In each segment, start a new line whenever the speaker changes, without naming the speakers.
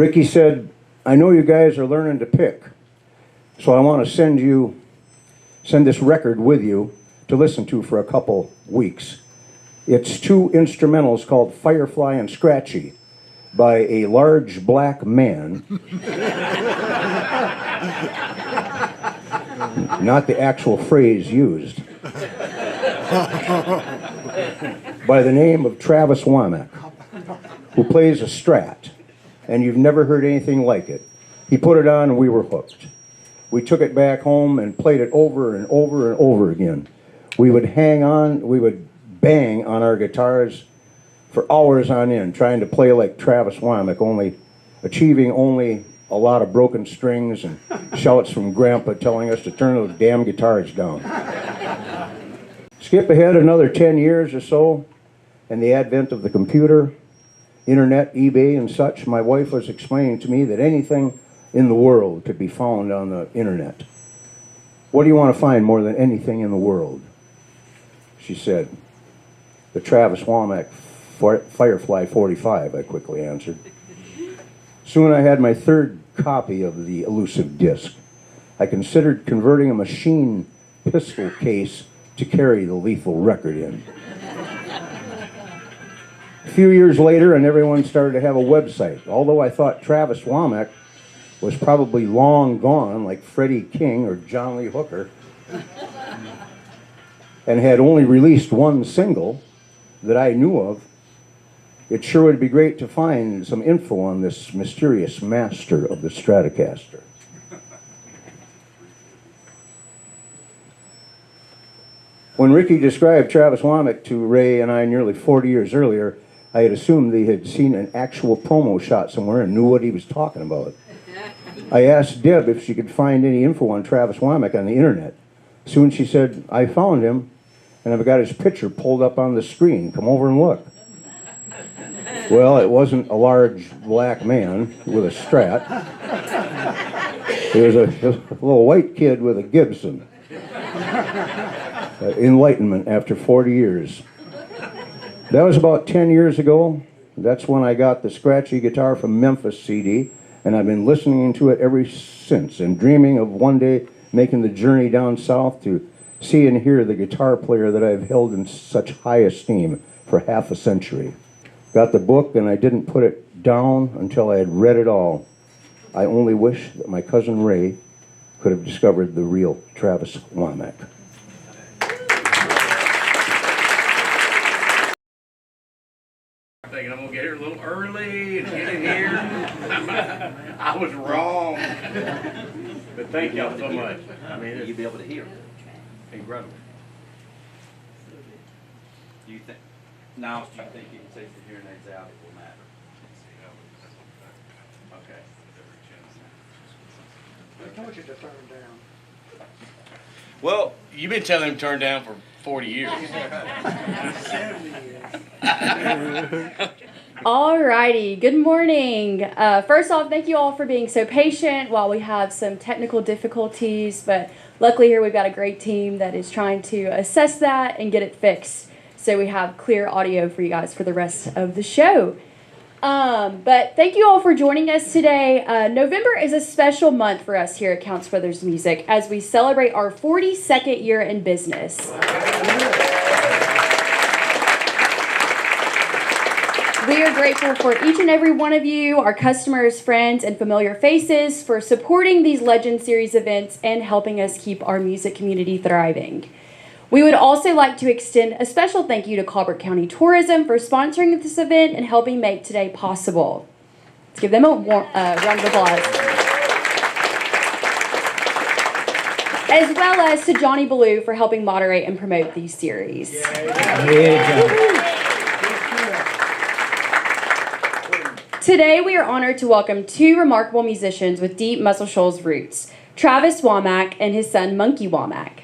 Ricky said, I know you guys are learning to pick, so I want to send this record with you to listen to for a couple weeks. It's two instrumentals called Firefly and Scratchy by a large black man. Not the actual phrase used. By the name of Travis Wammack, who plays a Strat, and you've never heard anything like it. He put it on and we were hooked. We took it back home and played it over and over and over again. We would bang on our guitars for hours on end, trying to play like Travis Wammack, achieving only a lot of broken strings and shouts from Grandpa telling us to turn those damn guitars down. Skip ahead another 10 years or so, and the advent of the computer, internet, eBay, and such, my wife was explaining to me that anything in the world could be found on the internet. What do you want to find more than anything in the world? She said, the Travis Wammack Firefly 45, I quickly answered. Soon I had my third copy of the elusive disc. I considered converting a machine pistol case to carry the lethal record in. A few years later, and everyone started to have a website. Although I thought Travis Wammack was probably long gone, like Freddie King or John Lee Hooker, and had only released one single that I knew of, it sure would be great to find some info on this mysterious master of the Stratocaster. When Ricky described Travis Wammack to Ray and I nearly 40 years earlier, I had assumed they had seen an actual promo shot somewhere and knew what he was talking about. I asked Deb if she could find any info on Travis Wammack on the internet. Soon she said, I found him, and I've got his picture pulled up on the screen. Come over and look. Well, it wasn't a large black man with a Strat. It was a little white kid with a Gibson. Enlightenment after 40 years. That was about 10 years ago. That's when I got the Scratchy guitar from Memphis CD, and I've been listening to it ever since and dreaming of one day making the journey down south to see and hear the guitar player that I've held in such high esteem for half a century. Got the book, and I didn't put it down until I had read it all. I only wish that my cousin Ray could have discovered the real Travis Wammack.
I'm thinking I'm going to get here a little early and get in here. I was wrong. But thank y'all so much. I mean,
you'll be able to hear.
Incredible.
Do you think, now, do you think you can take the hearing aids out, it will matter? Okay.
I told you to turn down.
Well, you've been telling him to turn down for 40 years.
70 years.
Alrighty, good morning. First off, thank you all for being so patient while we have some technical difficulties, but luckily here we've got a great team that is trying to assess that and get it fixed so we have clear audio for you guys for the rest of the show. But thank you all for joining us today. November is a special month for us here at Counts Brothers Music as we celebrate our 42nd year in business. We are grateful for each and every one of you, our customers, friends, and familiar faces for supporting these Legend Series events and helping us keep our music community thriving. We would also like to extend a special thank you to Colbert County Tourism for sponsoring this event and helping make today possible. Let's give them a round of applause. As well as to Johnny Ballou for helping moderate and promote these series. Today we are honored to welcome two remarkable musicians with deep Muscle Shoals roots, Travis Wammack and his son Monkee Wammack.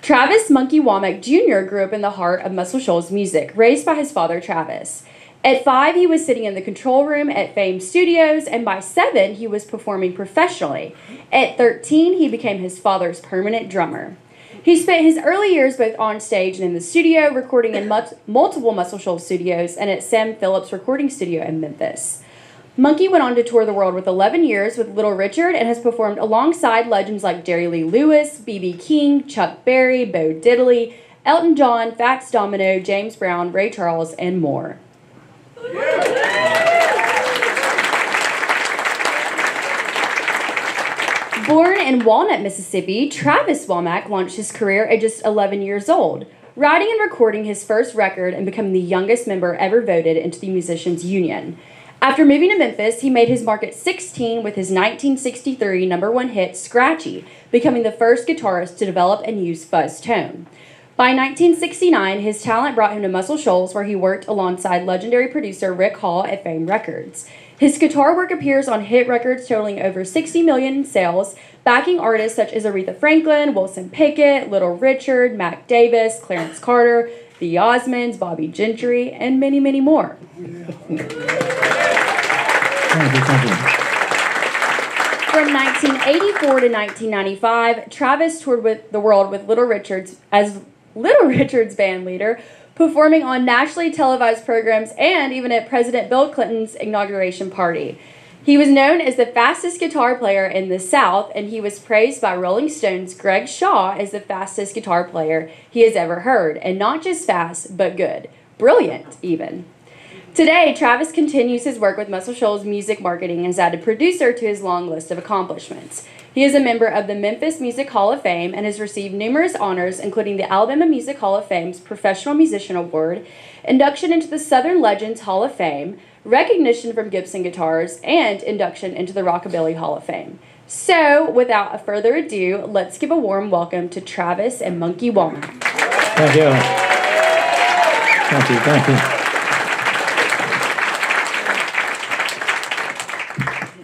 Travis Monkee Wammack Jr. grew up in the heart of Muscle Shoals music, raised by his father Travis. At 5, he was sitting in the control room at Fame Studios, and by 7, he was performing professionally. At 13, he became his father's permanent drummer. He spent his early years both on stage and in the studio, recording in multiple Muscle Shoals studios and at Sam Phillips Recording Studio in Memphis. Monkee went on to tour the world with 11 years with Little Richard and has performed alongside legends like Jerry Lee Lewis, B.B. King, Chuck Berry, Bo Diddley, Elton John, Fats Domino, James Brown, Ray Charles, and more. Born in Walnut, Mississippi, Travis Wammack launched his career at just 11 years old, writing and recording his first record and becoming the youngest member ever voted into the Musicians Union. After moving to Memphis, he made his mark at 16 with his 1963 #1 hit, Scratchy, becoming the first guitarist to develop and use fuzz tone. By 1969, his talent brought him to Muscle Shoals, where he worked alongside legendary producer Rick Hall at Fame Records. His guitar work appears on hit records totaling over 60 million in sales, backing artists such as Aretha Franklin, Wilson Pickett, Little Richard, Mac Davis, Clarence Carter, the Osmonds, Bobby Gentry, and many, many more.
Thank you.
From 1984 to 1995, Travis toured with the world with Little Richard's as Little Richard's band leader, performing on nationally televised programs and even at President Bill Clinton's inauguration party. He was known as the fastest guitar player in the South, and he was praised by Rolling Stone's Greg Shaw as the fastest guitar player he has ever heard, and not just fast, but good. Brilliant, even. Today, Travis continues his work with Muscle Shoals Music Marketing and has added producer to his long list of accomplishments. He is a member of the Memphis Music Hall of Fame and has received numerous honors, including the Alabama Music Hall of Fame's Professional Musician Award, induction into the Southern Legends Hall of Fame, recognition from Gibson Guitars, and induction into the Rockabilly Hall of Fame. So, without further ado, let's give a warm welcome to Travis and Monkee Wammack.
Thank you. Thank you.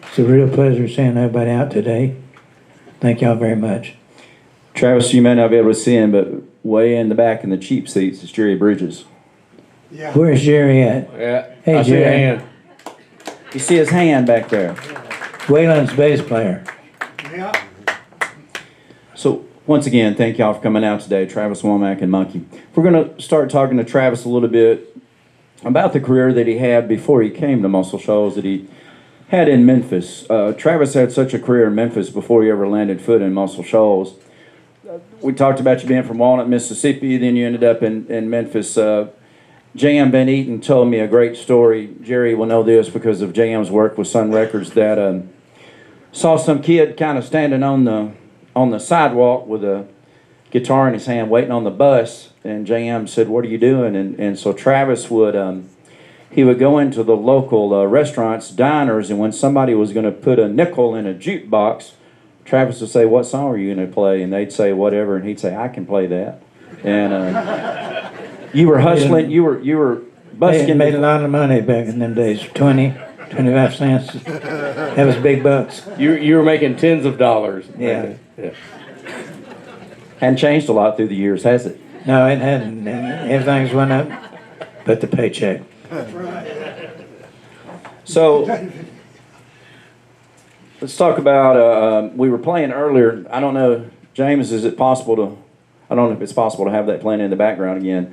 It's a real pleasure seeing everybody out today. Thank y'all very much.
Travis, you may not be able to see him, but way in the back in the cheap seats is Jerry Bridges.
Yeah.
Where's Jerry at?
Yeah.
Hey,
I see a
Jerry.
hand.
You see his hand back there.
Waylon's bass player.
Yeah.
So, once again, thank y'all for coming out today, Travis Wammack and Monkee. We're going to start talking to Travis a little bit about the career that he had before he came to Muscle Shoals that he had in Memphis. Travis had such a career in Memphis before he ever landed foot in Muscle Shoals. We talked about you being from Walnut, Mississippi, then you ended up in Memphis. J.M. Van Eaton told me a great story. Jerry will know this because of J.M.'s work with Sun Records, that saw some kid kind of standing on the sidewalk with a guitar in his hand waiting on the bus, and J.M. said, "What are you doing?" And so Travis would he would go into the local restaurants, diners, and when somebody was going to put a nickel in a jukebox, Travis would say, "What song are you going to play?" And they'd say, "Whatever," and he'd say, "I can play that." And you were hustling, you were busking.
Made a lot of money back in them days. 20, 25 cents. That was big bucks.
You were making tens of dollars.
Yeah.
Yeah.
Hadn't changed a lot through the years, has it?
No, it hadn't. Everything's went up but the paycheck.
So let's talk about. We were playing earlier. I don't know, James. Is it possible to? I don't know if it's possible to have that playing in the background again.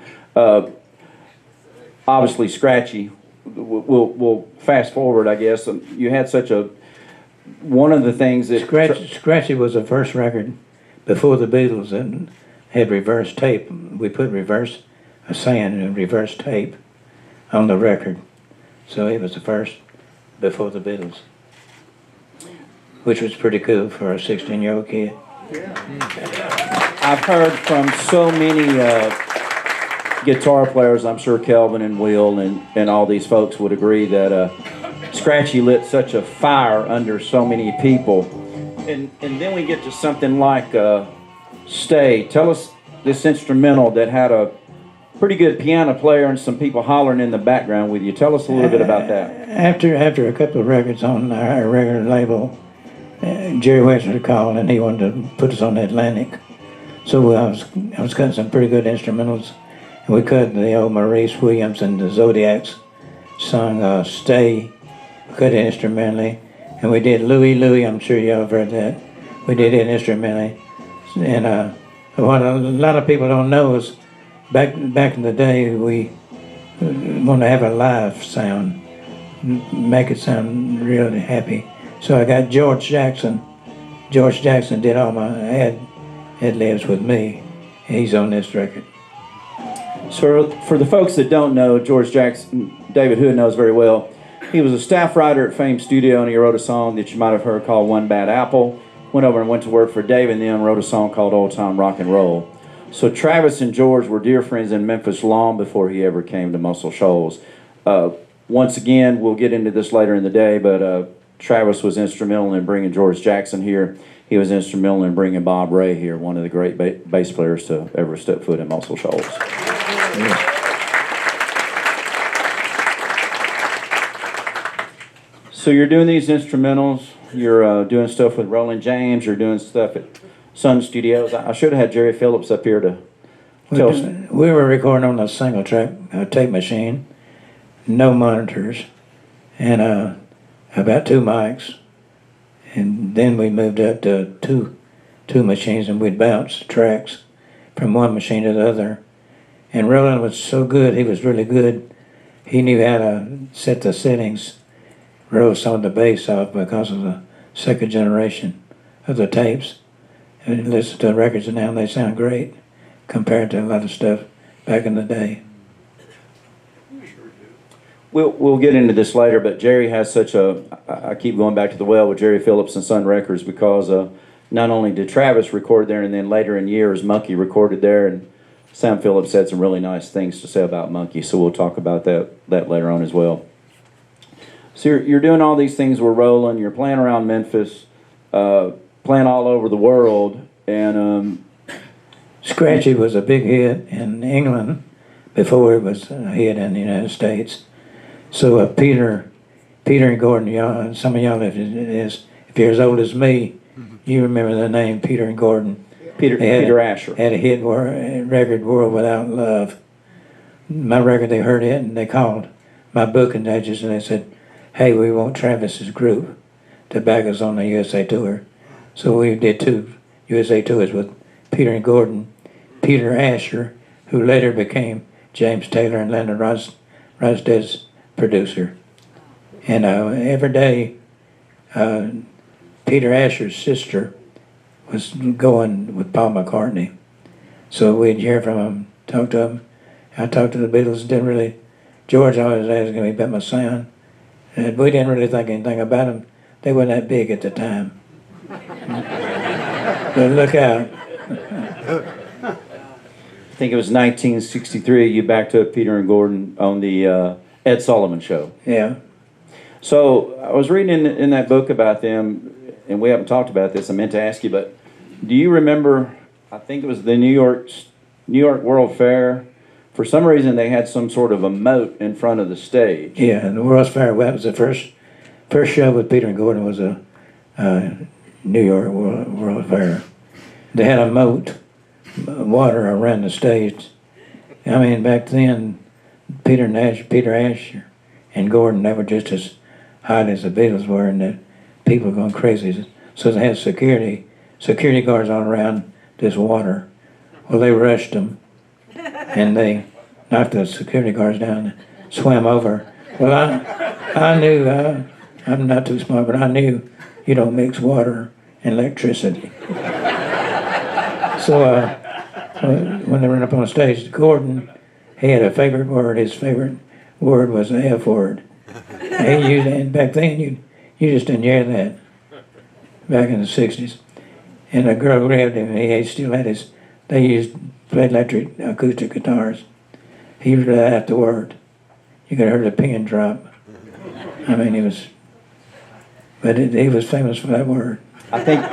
Obviously, Scratchy. We'll fast forward, I guess. You had such a. One of the things that
Scratchy was the first record before the Beatles and had reverse tape. We put reverse sand and reverse tape on the record. So it was the first before the Beatles, which was pretty cool for a 16-year-old kid.
I've heard from so many guitar players, I'm sure Kelvin and Will and all these folks would agree that Scratchy lit such a fire under so many people. And then we get to something like Stay. Tell us this instrumental that had a pretty good piano player and some people hollering in the background with you. Tell us a little bit about that.
After a couple of records on our record label, Jerry Wexler called and he wanted to put us on the Atlantic. So I was cutting some pretty good instrumentals. And we cut the old Maurice Williams and the Zodiacs song Stay. We cut it instrumentally. And we did Louie Louie, I'm sure y'all have heard that. We did it instrumentally. And what a lot of people don't know is back in the day we want to have a live sound. make it sound really happy. So I got George Jackson. George Jackson did all my ad libs with me. He's on this record.
So for the folks that don't know, George Jackson, David Hood knows very well. He was a staff writer at Fame Studio, and he wrote a song that you might have heard called One Bad Apple. Went over and went to work for Dave, and then wrote a song called Old Time Rock and Roll. So Travis and George were dear friends in Memphis long before he ever came to Muscle Shoals. Once again, we'll get into this later in the day, but Travis was instrumental in bringing George Jackson here. He was instrumental in bringing Bob Ray here, one of the great bass players to ever step foot in Muscle Shoals. Yeah. So you're doing these instrumentals, you're doing stuff with Roland James, you're doing stuff at Sun Studios. I should have had Jerry Phillips up here to tell us.
We were recording on a single track tape machine, no monitors, and about 2 mics. And then we moved up to two machines, and we'd bounce tracks from one machine to the other. And Roland was so good, he was really good. He knew how to set the settings, roll some of the bass off because of the second generation of the tapes. And you listen to the records now, and they sound great compared to a lot of stuff back in the day.
We'll get into this later, but Jerry has such a... I keep going back to the well with Jerry Phillips and Sun Records because not only did Travis record there, and then later in years, Monkee recorded there, and Sam Phillips had some really nice things to say about Monkee, so we'll talk about that later on as well. So you're doing all these things with Roland, you're playing around Memphis, playing all over the world, and...
Scratchy was a big hit in England before it was a hit in the United States. So Peter and Gordon, some of y'all, if you're as old as me, you remember the name Peter and Gordon.
Peter Asher.
Had a hit record, World Without Love. My record, they heard it, and they called my booking agents, and they said, hey, we want Travis's group to back us on the USA tour. So we did 2 USA tours with Peter and Gordon. Peter Asher, who later became James Taylor and Leonard Rosded's producer. And every day, Peter Asher's sister was going with Paul McCartney. So we'd hear from him, talk to him. I talked to the Beatles, George always asking me about my sound. And we didn't really think anything about them. They weren't that big at the time. But look out.
I think it was 1963, you backed up Peter and Gordon on the Ed Sullivan Show.
Yeah.
So I was reading in that book about them, and we haven't talked about this, I meant to ask you, but do you remember, I think it was the New York World Fair, for some reason they had some sort of a moat in front of the stage.
Yeah, and the World's Fair, that was the first show with Peter and Gordon was a New York World Fair. They had a moat, water around the stage. I mean, back then, Peter Asher and Gordon, they were just as hot as the Beatles were, and the people were going crazy. So they had security guards all around this water. Well, they rushed them, and they knocked the security guards down and swam over. Well, I knew, I'm not too smart, but I knew you don't mix water and electricity. So when they went up on stage, Gordon, he had a favorite word. His favorite word was the F word. He used it, and back then you just didn't hear that. Back in the 60s. And a girl grabbed him, and he still had his, played electric acoustic guitars. He was right out the word. You could have heard the pin drop. I mean, he was famous for that word.
I think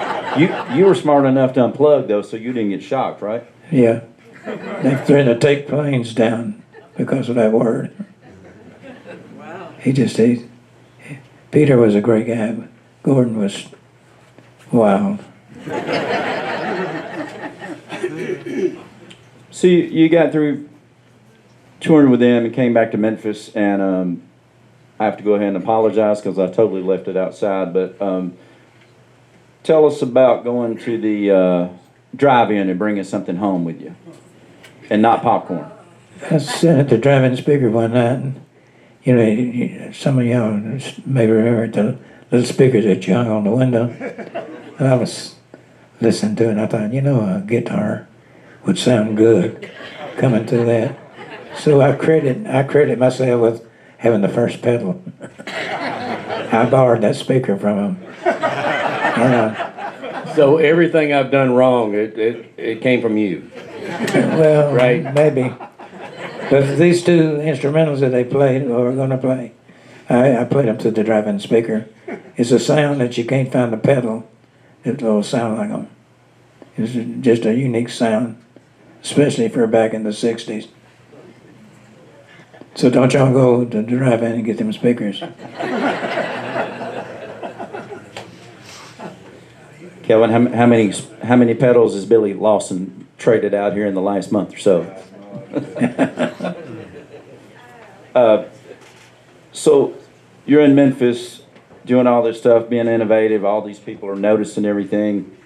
you were smart enough to unplug, though, so you didn't get shocked, right?
Yeah. They threatened to take planes down because of that word.
Wow.
Peter was a great guy, but Gordon was wild.
So you got through touring with them and came back to Memphis, and I have to go ahead and apologize because I totally left it outside, but tell us about going to the drive-in and bringing something home with you, and not popcorn.
I sat at the drive-in speaker one night, and You know, some of y'all may remember the little speakers that you hung on the window. And I was listening to it, and I thought, you know, a guitar would sound good coming through that. So I credit myself with having the first pedal. I borrowed that speaker from him. And,
So everything I've done wrong, it came from you.
well,
Right.
maybe. But these two instrumentals that they played or are going to play, I played them through the drive-in speaker. It's a sound that you can't find a pedal that will sound like them. It's just a unique sound, especially for back in the 60s. So don't y'all go to the drive-in and get them speakers.
Kelvin, how many pedals has Billy Lawson traded out here in the last month or so? So you're in Memphis doing all this stuff, being innovative, all these people are noticing everything.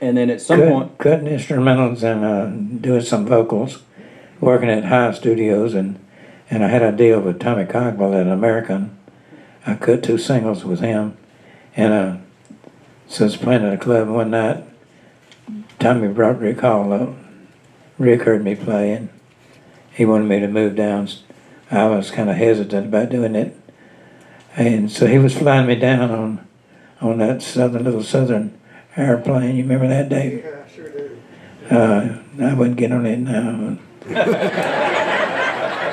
And then at some point...
Cutting instrumentals and doing some vocals, working at High Studios, and I had a deal with Tommy Cogwell at American. I cut 2 singles with him, and so I was playing at a club one night. Tommy brought Rick Hall up. Rick heard me play, and he wanted me to move down. I was kind of hesitant about doing it. And so he was flying me down on that little southern airplane. You remember that, Dave?
Yeah, I sure do.
I wouldn't get on it now.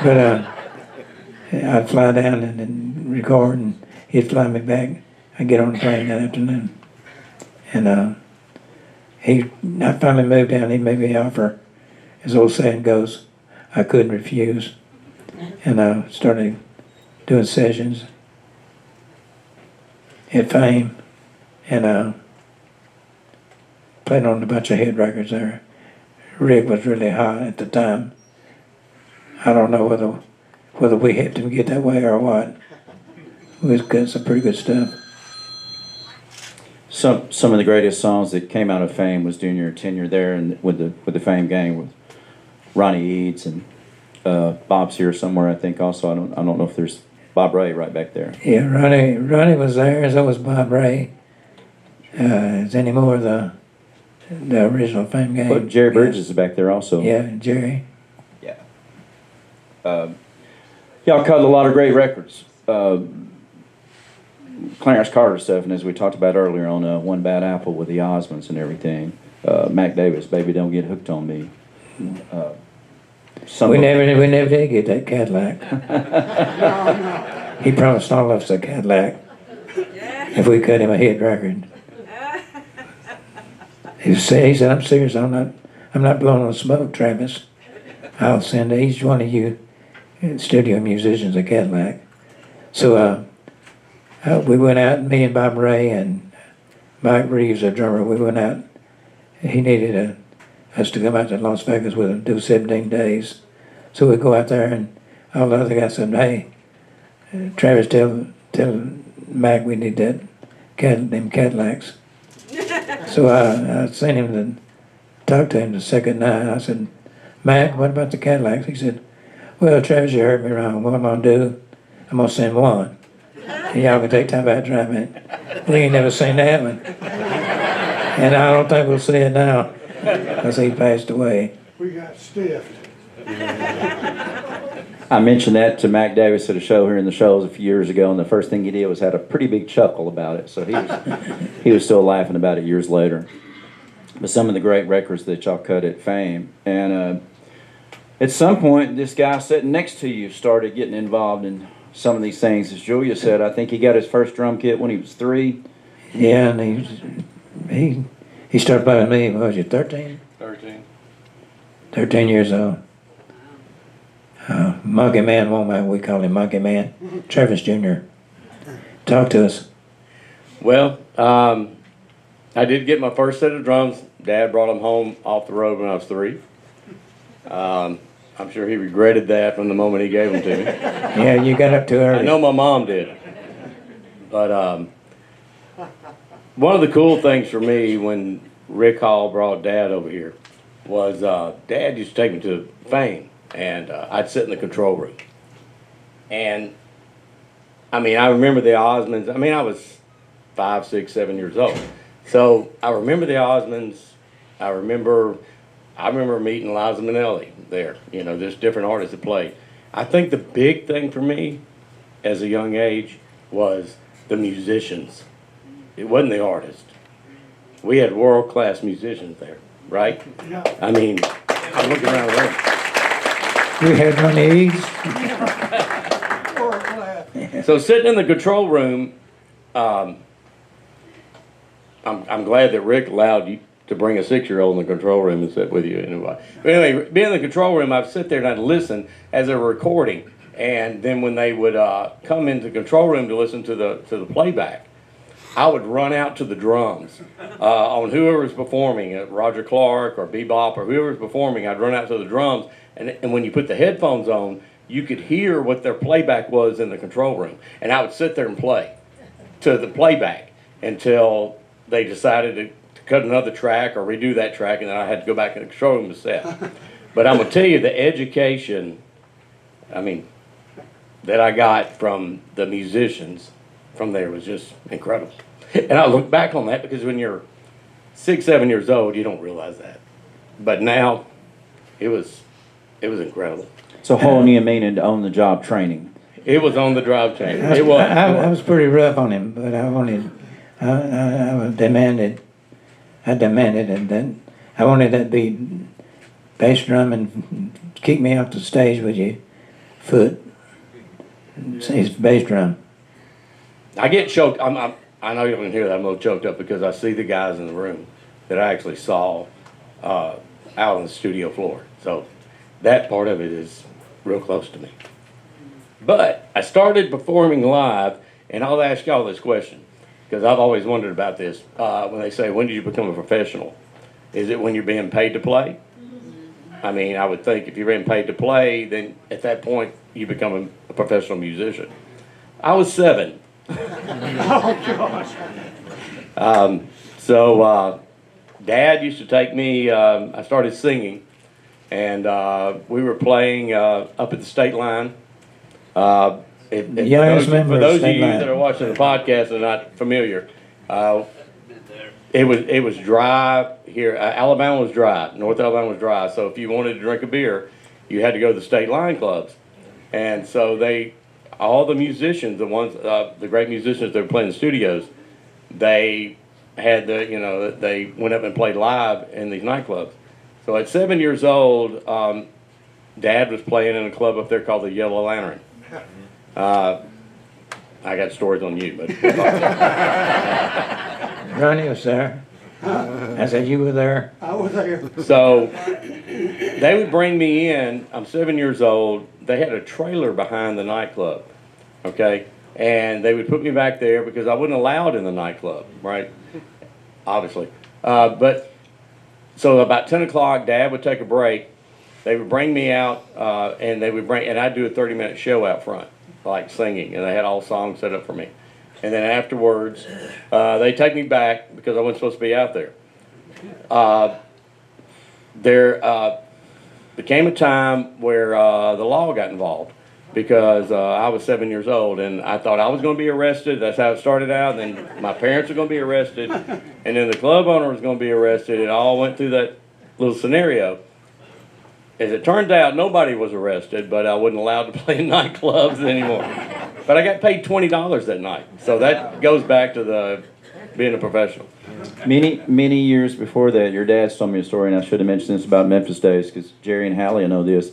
But I'd fly down and record, and he'd fly me back. I'd get on the plane that afternoon. And I finally moved down. He made me an offer. As old saying goes, I couldn't refuse. And I started doing sessions at Fame, and played on a bunch of hit records there. Rick was really hot at the time. I don't know whether we helped him get that way or what. We got some pretty good stuff.
Some of the greatest songs that came out of Fame was during your tenure there, and with the Fame gang with Ronnie Eads and Bob's here somewhere, I think. Also, I don't know if there's Bob Ray right back there.
Yeah, Ronnie was there. So was Bob Ray. Is any more of the original Fame gang?
But Jerry Bridges is back there also.
Yeah, Jerry.
Yeah. Y'all cut a lot of great records. Clarence Carter stuff, and as we talked about earlier on One Bad Apple with the Osmonds and everything. Mac Davis, Baby Don't Get Hooked on Me.
We never did get that Cadillac. He promised all of us a Cadillac if we cut him a hit record. He said, "I'm serious. I'm not blowing on smoke, Travis. I'll send each one of you studio musicians a Cadillac." So we went out, me and Bob Ray and Mike Reeves, a drummer. We went out. He needed us to come out to Las Vegas with him, do 17 days. So we go out there, and all the other guys said, "Hey, Travis, tell Mac we need them Cadillacs." So I sent him to talk to him the second night. I said, "Mac, what about the Cadillacs?" He said, "Well, Travis, you heard me wrong. What I'm going to do, I'm going to send one. And y'all can take time about driving it." We ain't never seen that one. And I don't think we'll see it now, because he passed away.
We got stiffed.
I mentioned that to Mac Davis at a show here in the shows a few years ago, and the first thing he did was had a pretty big chuckle about it. So he was still laughing about it years later. But some of the great records that y'all cut at Fame, and at some point, this guy sitting next to you started getting involved in some of these things. As Julia said, I think he got his first drum kit when he was 3.
Yeah, and he started playing with me. What was you, 13? 13 years old. Monkee Man, Wammack, we call him Monkee Man. Travis Jr. Talk to us.
Well, I did get my first set of drums. Dad brought them home off the road when I was 3. I'm sure he regretted that from the moment he gave them to me.
Yeah, you got up too early.
I know my mom did. But one of the cool things for me when Rick Hall brought Dad over here was Dad used to take me to Fame, and I'd sit in the control room. And I mean, I remember the Osmonds. I mean, I was 5, 6, 7 years old. So I remember the Osmonds. I remember meeting Liza Minnelli there. You know, there's different artists that played. I think the big thing for me as a young age was the musicians. It wasn't the artist. We had world-class musicians there, right?
Yeah.
I mean, I'm looking around the room.
We had Ronnie's.
World class.
So sitting in the control room, I'm glad that Rick allowed you to bring a 6-year-old in the control room and sit with you anyway. But anyway, being in the control room, I'd sit there and I'd listen as they were recording, and then when they would come into the control room to listen to the playback, I would run out to the drums on whoever was performing, Roger Clark or Bebop or whoever was performing. I'd run out to the drums, and when you put the headphones on, you could hear what their playback was in the control room, and I would sit there and play to the playback until they decided to cut another track or redo that track, and then I had to go back in the control room to set. But I'm gonna tell you, the education, I mean, that I got from the musicians from there was just incredible. And I look back on that because when you're 6, 7 years old, you don't realize that. But now, it was incredible.
So honing you meaning on the job training.
It was on the drive chain. It was.
I was pretty rough on him, but I demanded, and then I wanted that beat bass drum and kick me off the stage with your foot. His bass drum.
I get choked. I know you can hear that. I'm a little choked up because I see the guys in the room that I actually saw out on the studio floor. So that part of it is real close to me. But I started performing live, and I'll ask y'all this question because I've always wondered about this. When they say, when did you become a professional? Is it when you're being paid to play? I mean, I would think if you're being paid to play, then at that point you become a professional musician. I was 7. So Dad used to take me, I started singing, and we were playing up at the state line. For those of you that are watching the podcast and are not familiar, it was dry here. Alabama was dry. North Alabama was dry. So if you wanted to drink a beer, you had to go to the state line clubs. And so all the musicians, the great musicians that were playing in the studios, they had they went up and played live in these nightclubs. So at 7 years old, Dad was playing in a club up there called the Yellow Lantern. I got stories on you, but
Ronnie was there. I said, you were there?
I was there.
so they would bring me in. I'm 7 years old. They had a trailer behind the nightclub, okay? And they would put me back there because I wasn't allowed in the nightclub, right? Obviously. But so about 10 o'clock, Dad would take a break. They would bring me out, and I'd do a 30-minute show out front, like singing, and they had all songs set up for me. And then afterwards, they take me back because I wasn't supposed to be out there. There became a time where the law got involved because I was 7 years old, and I thought I was going to be arrested. That's how it started out. And then my parents were going to be arrested, and then the club owner was going to be arrested. It all went through that little scenario. As it turned out, nobody was arrested, but I wasn't allowed to play in nightclubs anymore. But I got paid $20 that night, so that goes back to being a professional.
Many years before that, your dad's told me a story, and I should have mentioned this about Memphis days because Jerry and Hallie know this.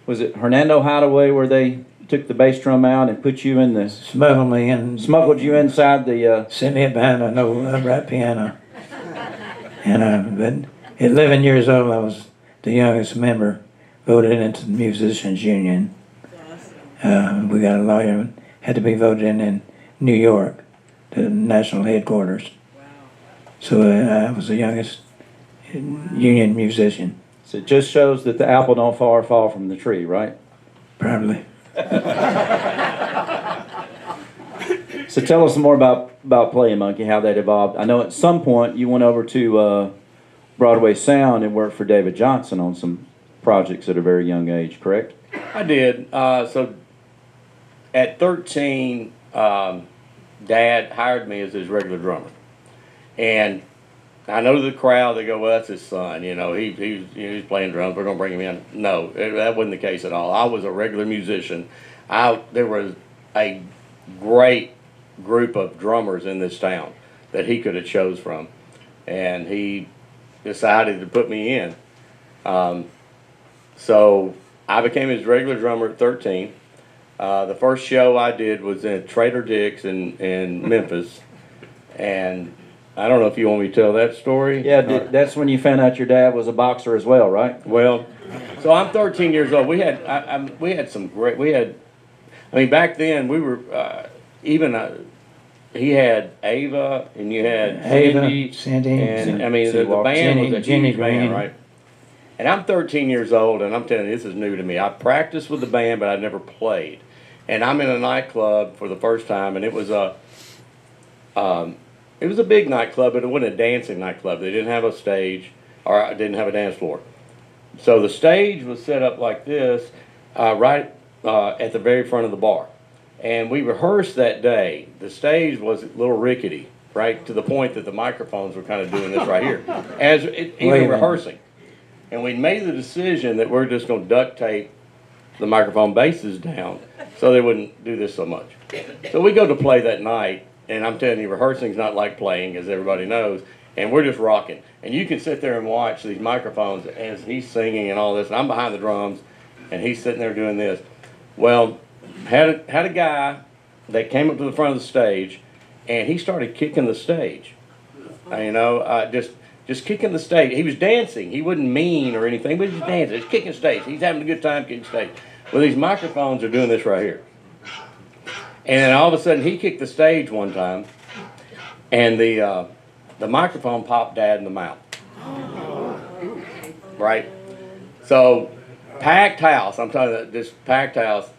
Was it Hernando Hideaway where they took the bass drum out and put you in the... Smuggled you inside the...
Sent me behind an old upright piano. And but at 11 years old, I was the youngest member voted into the Musicians Union. We got a lawyer, had to be voted in New York, the national headquarters.
Wow.
So I was the youngest union musician.
So it just shows that the apple don't fall from the tree, right?
Probably.
So tell us some more about playing Monkee, how that evolved. I know at some point you went over to Broadway Sound and worked for David Johnson on some projects at a very young age, correct?
I did. So at 13, Dad hired me as his regular drummer. And I know the crowd, they go, well, that's his son, he's playing drums, we're going to bring him in. No, that wasn't the case at all. I was a regular musician. There was a great group of drummers in this town that he could have chose from. And he decided to put me in. So I became his regular drummer at 13. The first show I did was at Trader Dick's in Memphis. And I don't know if you want me to tell that story.
Yeah, that's when you found out your dad was a boxer as well, right?
Well, so I'm 13 years old. We had back then we were he had Ava and you had
Cindy,
and the band was a huge band, right? And I'm 13 years old, and I'm telling you, this is new to me. I practiced with the band, but I never played. And I'm in a nightclub for the first time, and it was a big nightclub, but it wasn't a dancing nightclub. They didn't have a stage, or didn't have a dance floor. So the stage was set up like this, right at the very front of the bar. And we rehearsed that day. The stage was a little rickety, right, to the point that the microphones were kind of doing this right here, even rehearsing. And we made the decision that we're just going to duct tape the microphone bases down so they wouldn't do this so much. So we go to play that night, and I'm telling you, rehearsing's not like playing, as everybody knows, and we're just rocking. And you can sit there and watch these microphones as he's singing and all this, and I'm behind the drums, and he's sitting there doing this. Well, had a guy that came up to the front of the stage, and he started kicking the stage. Just kicking the stage. He was dancing. He wasn't mean or anything, but he was dancing. He's kicking stage. He's having a good time kicking stage. Well, these microphones are doing this right here. And then all of a sudden, he kicked the stage one time, and the microphone popped Dad in the mouth. Right? So, packed house. I'm talking about this packed house.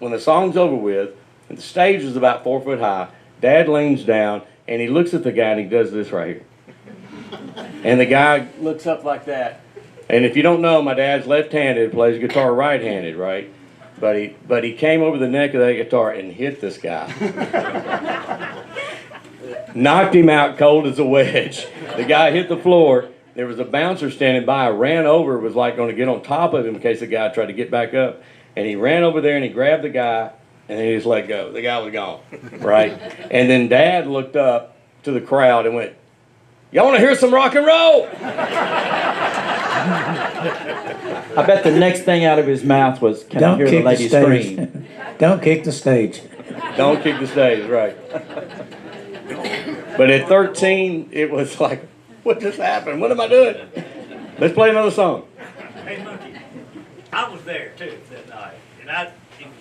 When the song's over with, and the stage is about 4 foot high, Dad leans down, and he looks at the guy, and he does this right here. And the guy looks up like that. And if you don't know, my dad's left-handed, plays guitar right-handed, right? But he came over the neck of that guitar and hit this guy. Knocked him out cold as a wedge. The guy hit the floor. There was a bouncer standing by. I ran over, was like going to get on top of him in case the guy tried to get back up. And he ran over there and he grabbed the guy, and then he just let go. The guy was gone, right? And then Dad looked up to the crowd and went, "Y'all want to hear some rock and roll?"
I bet the next thing out of his mouth was, "Can I hear the lady scream?"
Don't kick the stage.
Don't kick the stage, right. But at 13, it was like, what just happened? What am I doing? Let's play another song.
Hey, Monkee, I was there too that night, and it was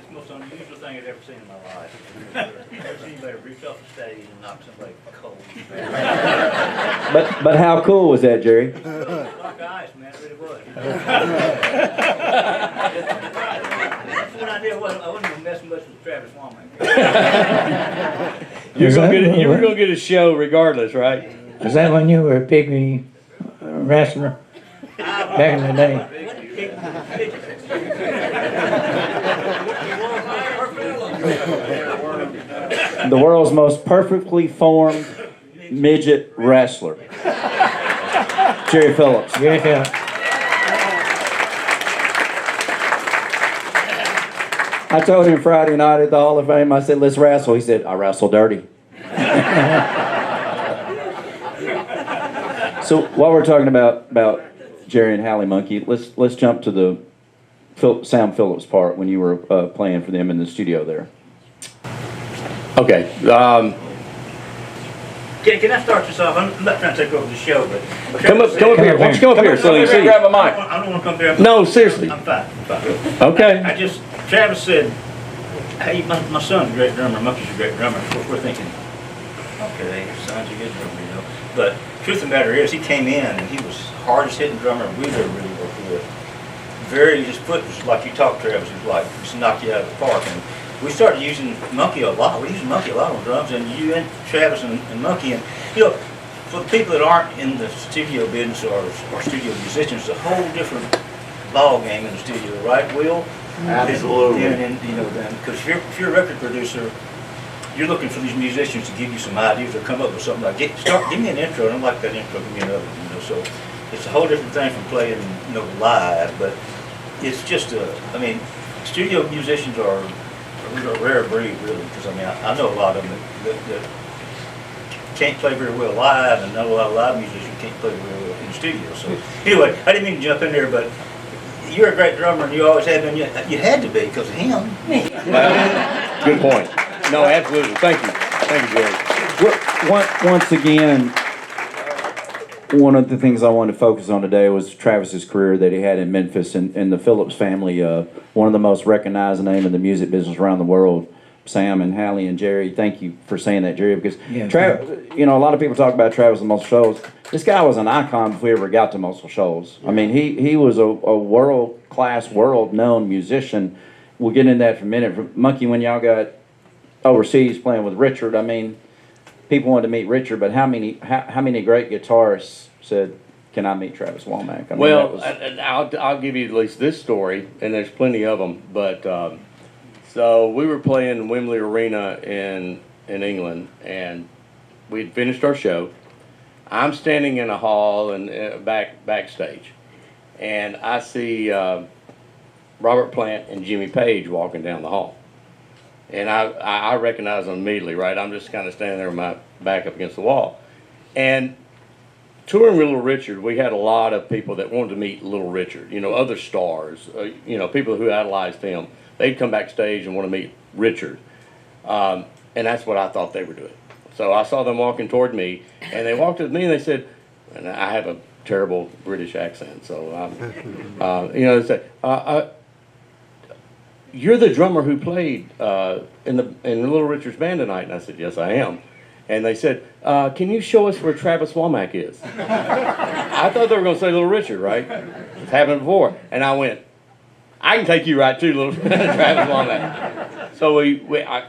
the most unusual thing I'd ever seen in my life. I've never seen anybody reach off the stage and knock somebody cold.
But how cool was that, Jerry?
Like ice, man, it really was. That's when I knew I wasn't going to mess much with Travis Wammack.
You were going to get a show regardless, right?
Is that when you were a pygmy wrestler back in the day?
The world's most perfectly formed midget wrestler. Jerry Phillips.
Jerry Phillips.
I told him Friday night at the Hall of Fame, I said, "Let's wrestle." He said, "I wrestle dirty." So while we're talking about Jerry and Hallie Monkee, let's jump to the Sam Phillips part when you were playing for them in the studio there.
Okay.
Can I start this off? I'm not trying to take over the show, but
Come up here. Why don't you come up here so you see?
Grab a mic.
I don't want to come there.
No, seriously.
I'm fine.
Okay.
Travis said, "Hey, my son's a great drummer. Monkee's a great drummer." We're thinking, okay, your son's a good drummer, But truth of the matter is, he came in and he was hardest hitting drummer we've ever really worked with. His foot was like you talked, Travis. It was like just knocked you out of the park. And we started using Monkee a lot. We used Monkee a lot on drums, and you and Travis and Monkee. And for the people that aren't in the studio business or studio musicians, it's a whole different ball game in the studio, right, Will?
Absolutely.
And you know, then, because if you're a record producer, you're looking for these musicians to give you some ideas or come up with something. Like, give me an intro, and I like that intro, give me another one, you know. So it's a whole different thing from playing, you know, live, but it's just I mean, studio musicians are a rare breed, really, because I mean, I know a lot of them that can't play very well live, and know a lot of live musicians can't play very well in the studio. So anyway, I didn't mean to jump in there, but you're a great drummer, and you always have been. You had to be because of him.
Good point. No, absolutely. Thank you, Jerry.
Once again, one of the things I wanted to focus on today was Travis's career that he had in Memphis, and the Phillips family, one of the most recognized names in the music business around the world. Sam and Hallie and Jerry, thank you for saying that, Jerry, because you know, a lot of people talk about Travis and Muscle Shoals. This guy was an icon before we ever got to Muscle Shoals. I mean, he was a world-class, world-known musician. We'll get into that for a minute. Monkee, when y'all got overseas playing with Richard, I mean, people wanted to meet Richard, but how many great guitarists said, "Can I meet Travis Wammack?" I mean,
Well, I'll give you at least this story, and there's plenty of them. But so we were playing Wembley Arena in England, and we'd finished our show. I'm standing in a hall and backstage, and I see Robert Plant and Jimmy Page walking down the hall. And I recognize them immediately, right? I'm just kind of standing there with my back up against the wall. And touring with Little Richard, we had a lot of people that wanted to meet Little Richard, you know, other stars, you know, people who idolized him. They'd come backstage and want to meet Richard. And that's what I thought they were doing. So I saw them walking toward me, and they walked with me, and they said, and I have a terrible British accent, so, you know, they said, "You're the drummer who played in Little Richard's band tonight." And I said, "Yes, I am." And they said, "Can you show us where Travis Wammack is?" I thought they were going to say Little Richard, right? It's happened before. And I went, "I can take you right to Little Travis Wammack." So I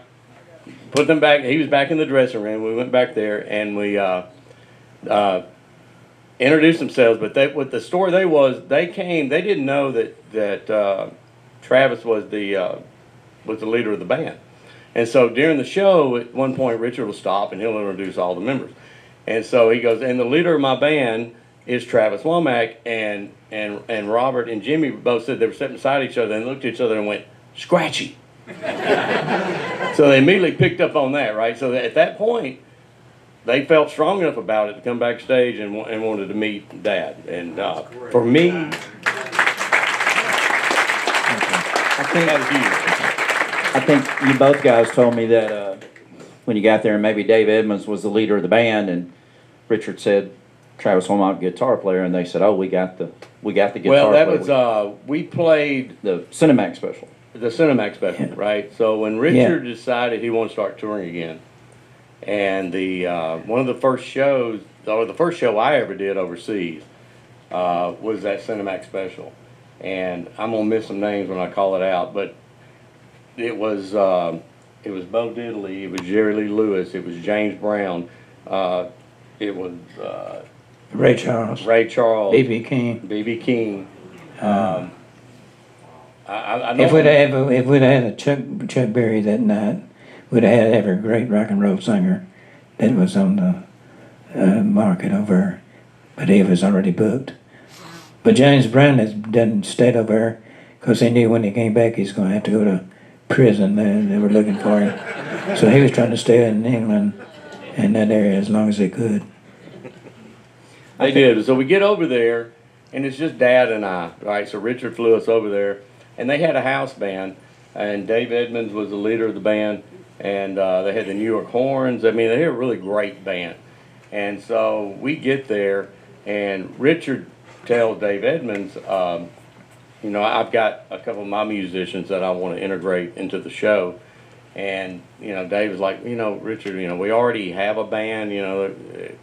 put them back. He was back in the dressing room. We went back there, and we introduced themselves. But what the story they came. They didn't know that Travis was the leader of the band. And so during the show, at one point, Richard will stop and he'll introduce all the members. And so he goes, "And the leader of my band is Travis Wammack." And Robert and Jimmy both said they were sitting beside each other and looked at each other and went, "Scratchy." So they immediately picked up on that, right? So at that point, they felt strong enough about it to come backstage and wanted to meet Dad. And for me,
I think you both guys told me that when you got there, and maybe Dave Edmonds was the leader of the band, and Richard said Travis Wammack, guitar player, and they said, "Oh, we got the guitar player."
Well, that was we played
the Cinemax special.
The Cinemax special, right? So when Richard decided he wanted to start touring again, and the one of the first shows, or the first show I ever did overseas, was that Cinemax special. And I'm gonna miss some names when I call it out, but it was Bo Diddley, it was Jerry Lee Lewis, it was James Brown, it was
Ray Charles, B.B.
King. I know
If we'd had a Chuck Berry that night, we'd have had every great rock and roll singer that was on the market over, but he was already booked. But James Brown didn't stay over there because he knew when he came back he's going to have to go to prison. They were looking for him. So he was trying to stay in England in that area as long as he could.
They did. So we get over there, and it's just Dad and I, right? So Richard flew us over there, and they had a house band, and Dave Edmonds was the leader of the band, and they had the New York Horns. I mean, they had a really great band. And so we get there, and Richard tells Dave Edmonds, you know, "I've got a couple of my musicians that I want to integrate into the show." And, you know, Dave was like, "You know, Richard, you know, we already have a band, you know,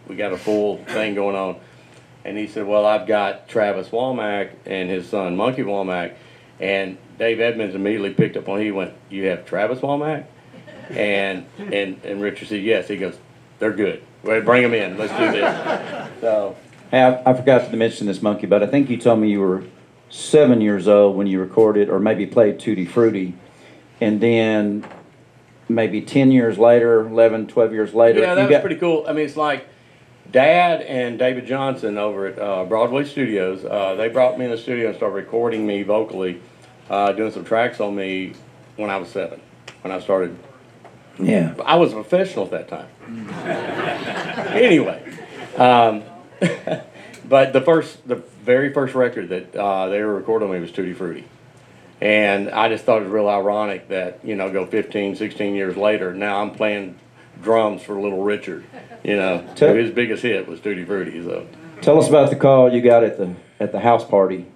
we got a full thing going on." And he said, "Well, I've got Travis Wammack and his son, Monkee Wammack." And Dave Edmonds immediately picked up on it. He went, "You have Travis Wammack?" And Richard said, "Yes." He goes, "They're good. Well, bring them in. Let's do this." So,
Hey, I forgot to mention this, Monkee, but I think you told me you were 7 years old when you recorded or maybe played Tutti Frutti, and then maybe 10 years later, 11, 12 years later.
Yeah, that was pretty cool. I mean, it's like Dad and David Johnson over at Broadway Studios, they brought me in the studio and started recording me vocally, doing some tracks on me when I was 7, when I started.
Yeah.
I was a professional at that time. Anyway, but the very first record that they were recording on me was Tutti Frutti. And I just thought it was real ironic that, go 15, 16 years later, now I'm playing drums for Little Richard. His biggest hit was Tutti Frutti. So.
Tell us about the call you got at the house party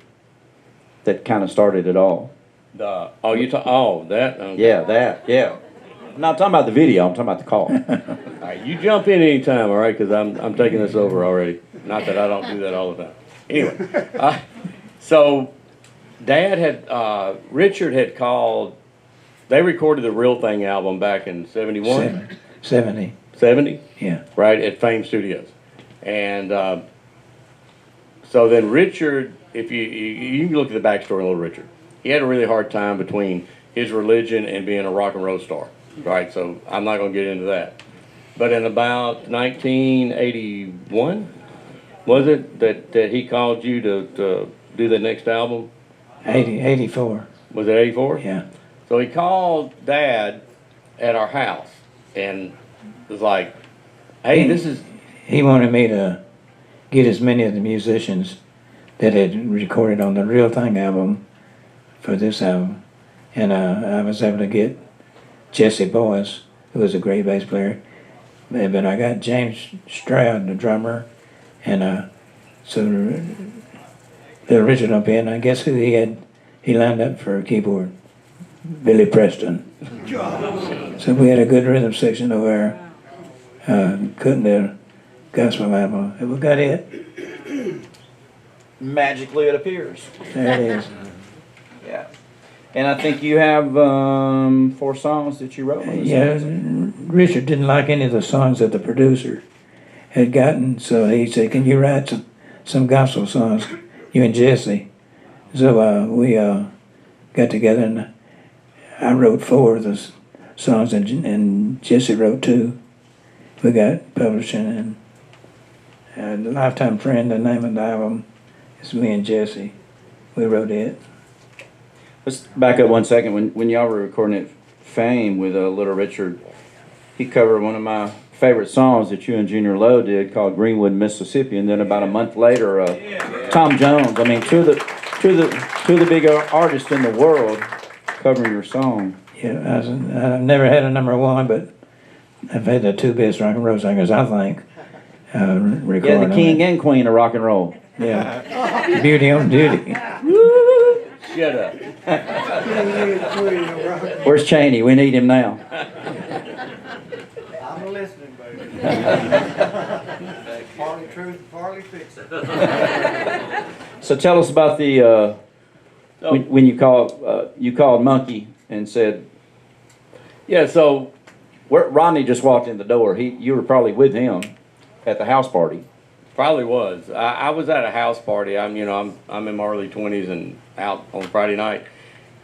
that kind of started it all.
That? Okay.
Yeah, that, yeah. I'm not talking about the video, I'm talking about the call.
All right, you jump in anytime, all right, because I'm taking this over already. Not that I don't do that all the time. Anyway, so Dad had, Richard had called, they recorded the Real Thing album back in 71?
70.
70?
Yeah.
Right, at Fame Studios. And so then Richard, if you can look at the backstory of Little Richard, he had a really hard time between his religion and being a rock and roll star, right? So I'm not going to get into that. But in about 1981, was it, that he called you to do the next album?
84.
Was it 84?
Yeah.
So he called Dad at our house and was like, hey, this is...
He wanted me to get as many of the musicians that had recorded on the Real Thing album for this album. And I was able to get Jesse Boyce, who was a great bass player. But I got James Stroud, the drummer, and so Little Richard up in. I guess who he lined up for keyboard? Billy Preston. So we had a good rhythm section over there, cutting the gospel album. And we got it.
Magically it appears.
There it is.
Yeah. And I think you have 4 songs that you wrote.
Yeah, Richard didn't like any of the songs that the producer had gotten, so he said, can you write some gospel songs, you and Jesse? So we got together, and I wrote 4 of the songs, and Jesse wrote 2. We got publishing, and Lifetime Friend, the name of the album, is me and Jesse. We wrote it.
Let's back up 1 second. When y'all were recording at Fame with Little Richard, he covered one of my favorite songs that you and Junior Lowe did called Greenwood, Mississippi, and then about a month later, Tom Jones. I mean, two of the big artists in the world covering your song.
Yeah, I've never had a #1, but I've had the 2 best rock and roll singers, I think.
Yeah, the king and queen of rock and roll.
Yeah, beauty on duty.
Shut up.
Where's Cheney? We need him now.
I'm listening, baby. Partly truth, partly fiction.
So tell us about the when you called Monkee and said,
Yeah, so
Rodney just walked in the door. You were probably with him at the house party.
probably was. I was at a house party. I'm in my early 20s and out on Friday night.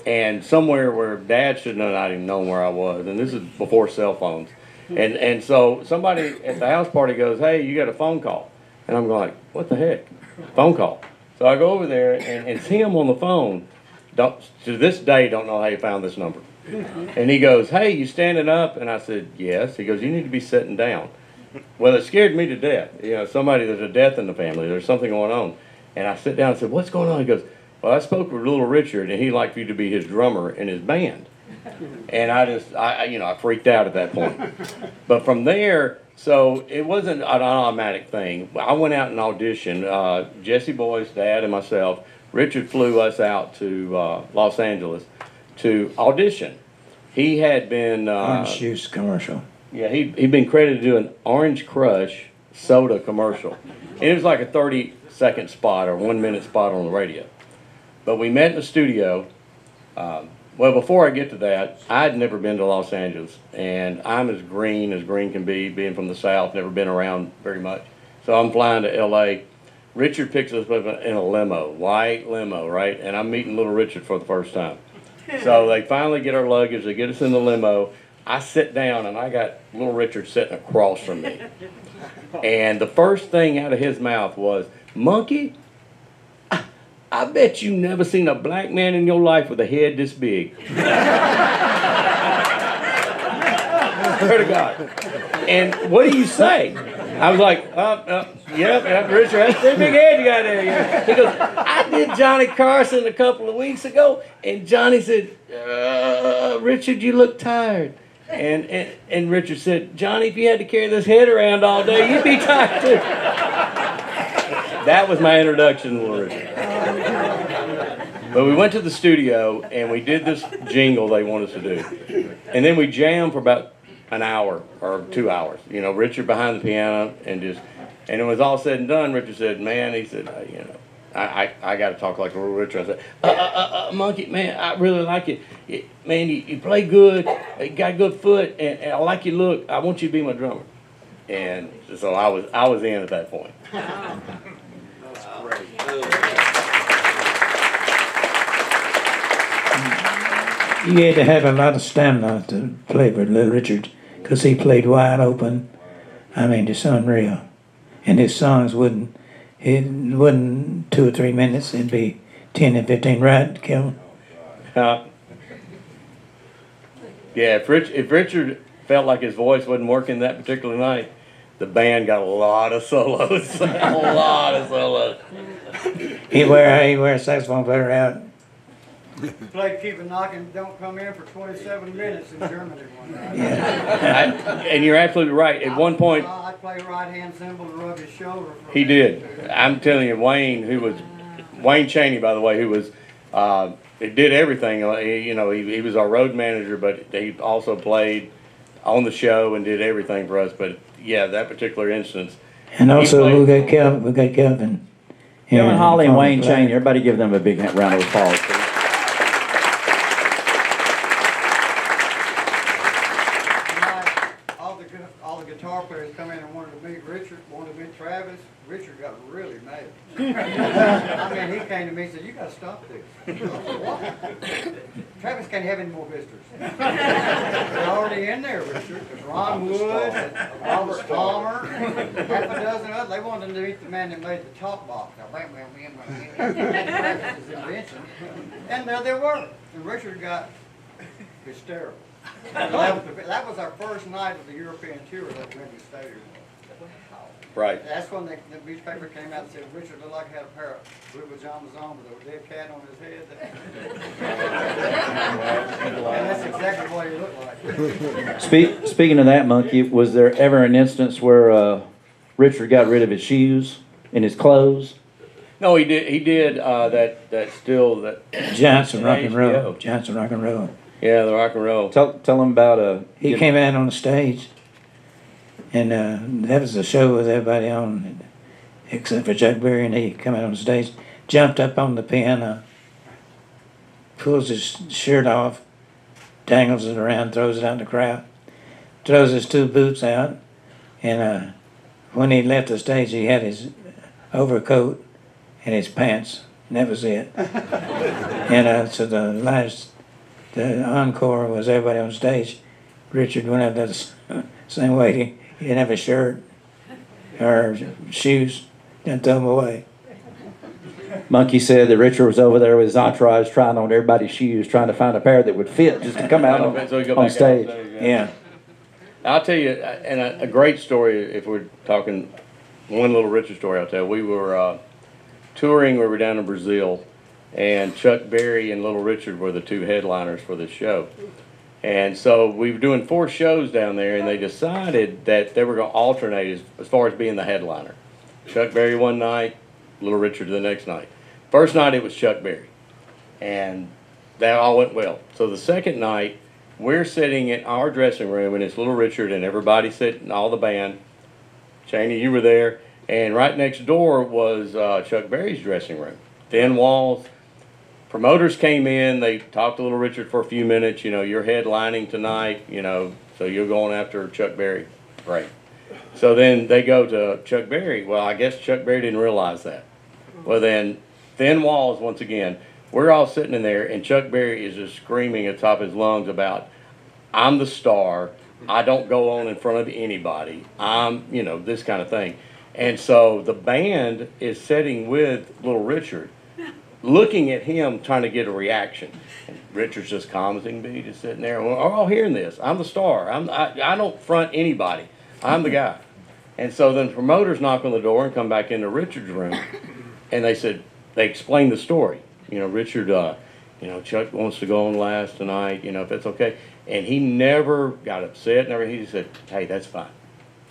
And somewhere where Dad should not even known where I was. And this is before cell phones. And so somebody at the house party goes, hey, you got a phone call. And I'm going, what the heck? Phone call. So I go over there and it's him on the phone. To this day, don't know how he found this number. And he goes, hey, you standing up? And I said, yes. He goes, you need to be sitting down. Well, it scared me to death. There's a death in the family. There's something going on. And I sit down and said, what's going on? He goes, well, I spoke with Little Richard, and he'd like for you to be his drummer in his band. And I freaked out at that point. But from there, so it wasn't an automatic thing. I went out and auditioned. Jesse Boyce, Dad, and myself. Richard flew us out to Los Angeles to audition. He had been...
Orange juice commercial.
Yeah, he'd been credited to do an Orange Crush soda commercial. And it was like a 30-second spot or 1-minute spot on the radio. But we met in the studio. Well, before I get to that, I'd never been to Los Angeles. And I'm as green can be, being from the South, never been around very much. So I'm flying to L.A. Richard picks us up in a limo, white limo, right? And I'm meeting little Richard for the first time. So they finally get our luggage, they get us in the limo. I sit down and I got little Richard sitting across from me. And the first thing out of his mouth was, Monkee, I bet you never seen a black man in your life with a head this big. Swear to God. And what do you say? I was like, yep, Richard, that's a pretty big head you got there. Yeah. He goes, I did Johnny Carson a couple of weeks ago, and Johnny said, Richard, you look tired. And Richard said, Johnny, if you had to carry this head around all day, you'd be tired too. That was my introduction to Little Richard. But we went to the studio and we did this jingle they want us to do. And then we jammed for about an hour or 2 hours. You know, Richard behind the piano and it was all said and done. Richard said, man, he said, I got to talk like Little Richard. I said, Monkee, man, I really like it. Man, you play good, you got a good foot, and I like your look. I want you to be my drummer. And so I was in at that point.
You had to have a lot of stamina to play with Little Richard, because he played wide open. I mean, it's unreal. And his songs wouldn't 2 or 3 minutes, it'd be 10 and 15, right, Kelvin?
Yeah, if Richard felt like his voice wasn't working that particular night, the band got a lot of solos. A lot of solos.
He wear a saxophone player out.
Played Keep It Knocking, Don't Come In for 27 minutes in Germany one night.
And you're absolutely right. At one point,
I'd play right hand cymbal to rub his shoulder.
he did. I'm telling you, Wayne Chaney, by the way, who was, he did everything. He was our road manager, but he also played on the show and did everything for us. But yeah, that particular instance.
And also we got Kelvin.
Kevin Holly and Wayne Chaney, everybody give them a big round of applause, please.
All the guitar players come in and wanted to meet Richard, wanted to meet Travis. Richard got really mad. I mean, he came to me and said, you got to stop this. I said, what? Travis can't have any more visitors. They're already in there, Richard. There's Ron Wood, Robert Palmer, half a dozen others. They wanted to meet the man that made the top box. Travis's invention. And there they were. And Richard got hysterical. That was our first night of the European tour that Memphis Stadium.
Right.
That's when the newspaper came out and said Richard looked like he had a pair of blue pajamas on with a dead cat on his head. And that's exactly what he looked like.
Speaking of that, Monkee, was there ever an instance where Richard got rid of his shoes and his clothes?
No, he did. That
Johnson Rock and Roll. Johnson Rock and Roll.
Yeah, the rock and roll.
Tell him about
He came out on the stage, and that was a show with everybody on, except for Chuck Berry, and he come out on the stage, jumped up on the piano, pulls his shirt off, dangles it around, throws it out in the crowd, throws his 2 boots out, and when he left the stage, he had his overcoat and his pants, and that was it. And so the encore was everybody on stage. Richard went out the same way. He didn't have a shirt or shoes. Didn't throw them away.
Monkee said that Richard was over there with his entourage trying on everybody's shoes, trying to find a pair that would fit just to come out on stage.
Yeah.
I'll tell you, and a great story, if we're talking one Little Richard story I'll tell. We were touring, we were down in Brazil, and Chuck Berry and Little Richard were the 2 headliners for this show. And so we were doing 4 shows down there, and they decided that they were going to alternate as far as being the headliner. Chuck Berry one night, Little Richard the next night. First night it was Chuck Berry, and that all went well. So the second night, we're sitting in our dressing room, and it's Little Richard and everybody sitting, all the band. Chaney, you were there, and right next door was Chuck Berry's dressing room. Thin walls. Promoters came in, they talked to Little Richard for a few minutes, you're headlining tonight, so you're going after Chuck Berry. Great. So then they go to Chuck Berry. Well, I guess Chuck Berry didn't realize that. Well, then thin walls once again. We're all sitting in there, and Chuck Berry is just screaming at the top of his lungs about, I'm the star. I don't go on in front of anybody. I'm, this kind of thing. And so the band is sitting with Little Richard, looking at him, trying to get a reaction. And Richard's just calm as he can be, just sitting there. We're all hearing this. I'm the star. I don't front anybody. I'm the guy. And so then promoters knock on the door and come back into Richard's room, and they explained the story. Richard, Chuck wants to go on last tonight, if that's okay. And he never got upset. He just said, hey, that's fine.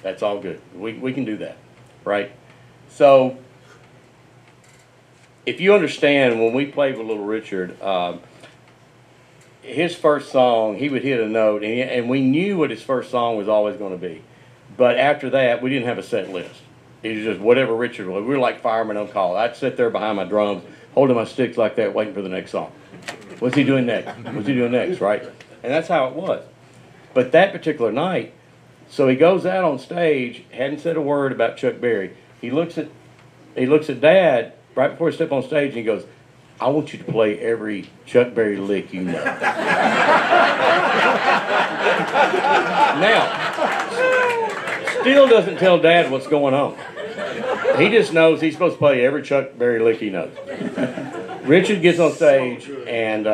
That's all good. We can do that, right? So if you understand, when we played with Little Richard, his first song, he would hit a note, and we knew what his first song was always going to be. But after that, we didn't have a set list. It was just whatever Richard was. We were like firemen on call. I'd sit there behind my drums, holding my sticks like that, waiting for the next song. What's he doing next? What's he doing next, right? And that's how it was. But that particular night, so he goes out on stage, hadn't said a word about Chuck Berry. He looks at Dad right before he stepped on stage, and he goes, I want you to play every Chuck Berry lick you know. Now, still doesn't tell Dad what's going on. He just knows he's supposed to play every Chuck Berry lick he knows. Richard gets on stage, and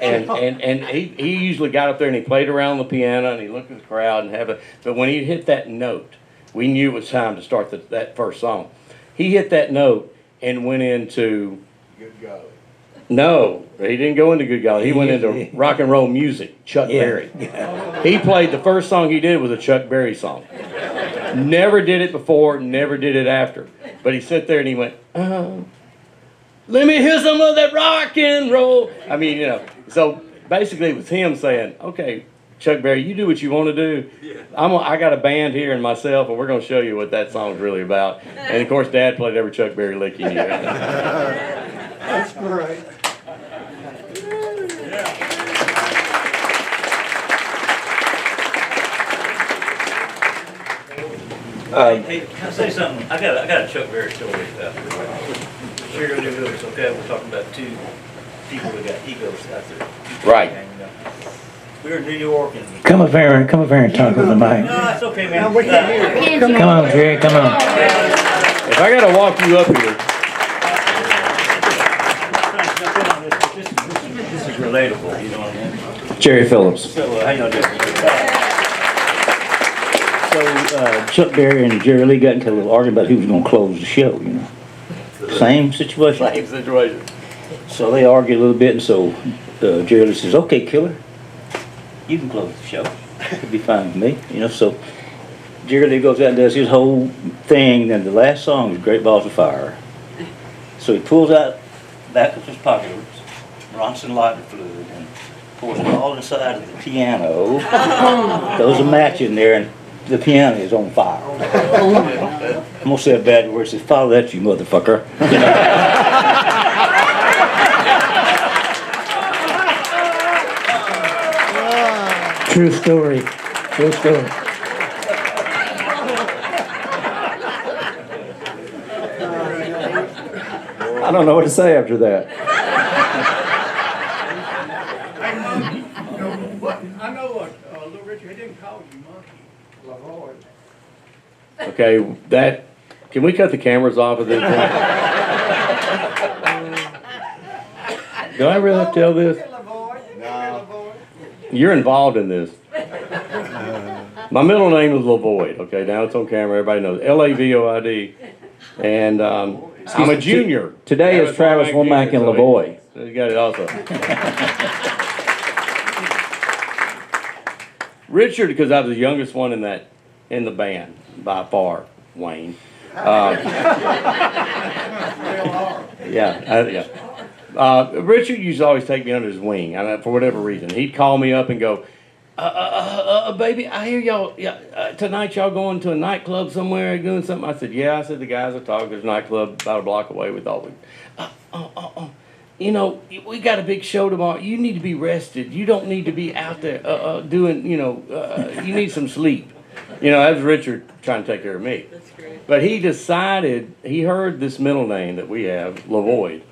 he usually got up there and he played around the piano and he looked at the crowd and but when he hit that note, we knew it was time to start that first song. He hit that note and went into
Good golly.
No, he didn't go into Good Golly. He went into rock and roll music, Chuck Berry. He played, the first song he did was a Chuck Berry song. Never did it before, never did it after. But he sat there and he went, let me hear some of that rock and roll. I mean, so basically it was him saying, okay, Chuck Berry, you do what you want to do. I got a band here and myself, and we're going to show you what that song's really about. And of course, Dad played every Chuck Berry lick he knew.
That's great.
Hey, can I say something? I got a Chuck Berry story about Sure, it's okay. We're talking about two people that got egos out there.
Right.
We were in New York and
Come up here and talk on the mic.
no, it's okay, man.
No, we can't hear you.
Come on, Jerry, come on.
If I got to walk you up here,
This is relatable, you know what I mean?
Jerry Phillips.
So, how y'all doing? So, Chuck Berry and Jerry Lee got into a little argument about who was going to close the show, Same situation.
same situation.
So they argued a little bit, and so Jerry Lee says, okay, Killer, you can close the show. It'll be fine with me, So Jerry Lee goes out and does his whole thing, and the last song is Great Balls of Fire. So he pulls out back of his pocket Ronson lighter fluid and pours it all inside of the piano. Throws a match in there, and the piano is on fire. I'm gonna say a bad word. Says, "Follow that, you motherfucker."
True story. True story.
I don't know what to say after that.
I know what, Little Richard, he didn't call you Monkee.
Okay, can we cut the cameras off of this? Do I really have to tell this?
No.
You're involved in this. My middle name is Lavoid, okay? Now it's on camera, everybody knows. Lavoid. And I'm a junior.
Today is Travis Wammack and Lavoy.
So you got it also. Richard, because I was the youngest one in the band, by far, Wayne. Richard used to always take me under his wing, for whatever reason. He'd call me up and go, baby, I hear y'all, tonight y'all going to a nightclub somewhere, doing something? I said, yeah. I said, the guys are talking, there's a nightclub about a block away. We thought we got a big show tomorrow. You need to be rested. You don't need to be out there doing, you need some sleep. That was Richard trying to take care of me.
That's great.
But he decided, he heard this middle name that we have, Lavoid,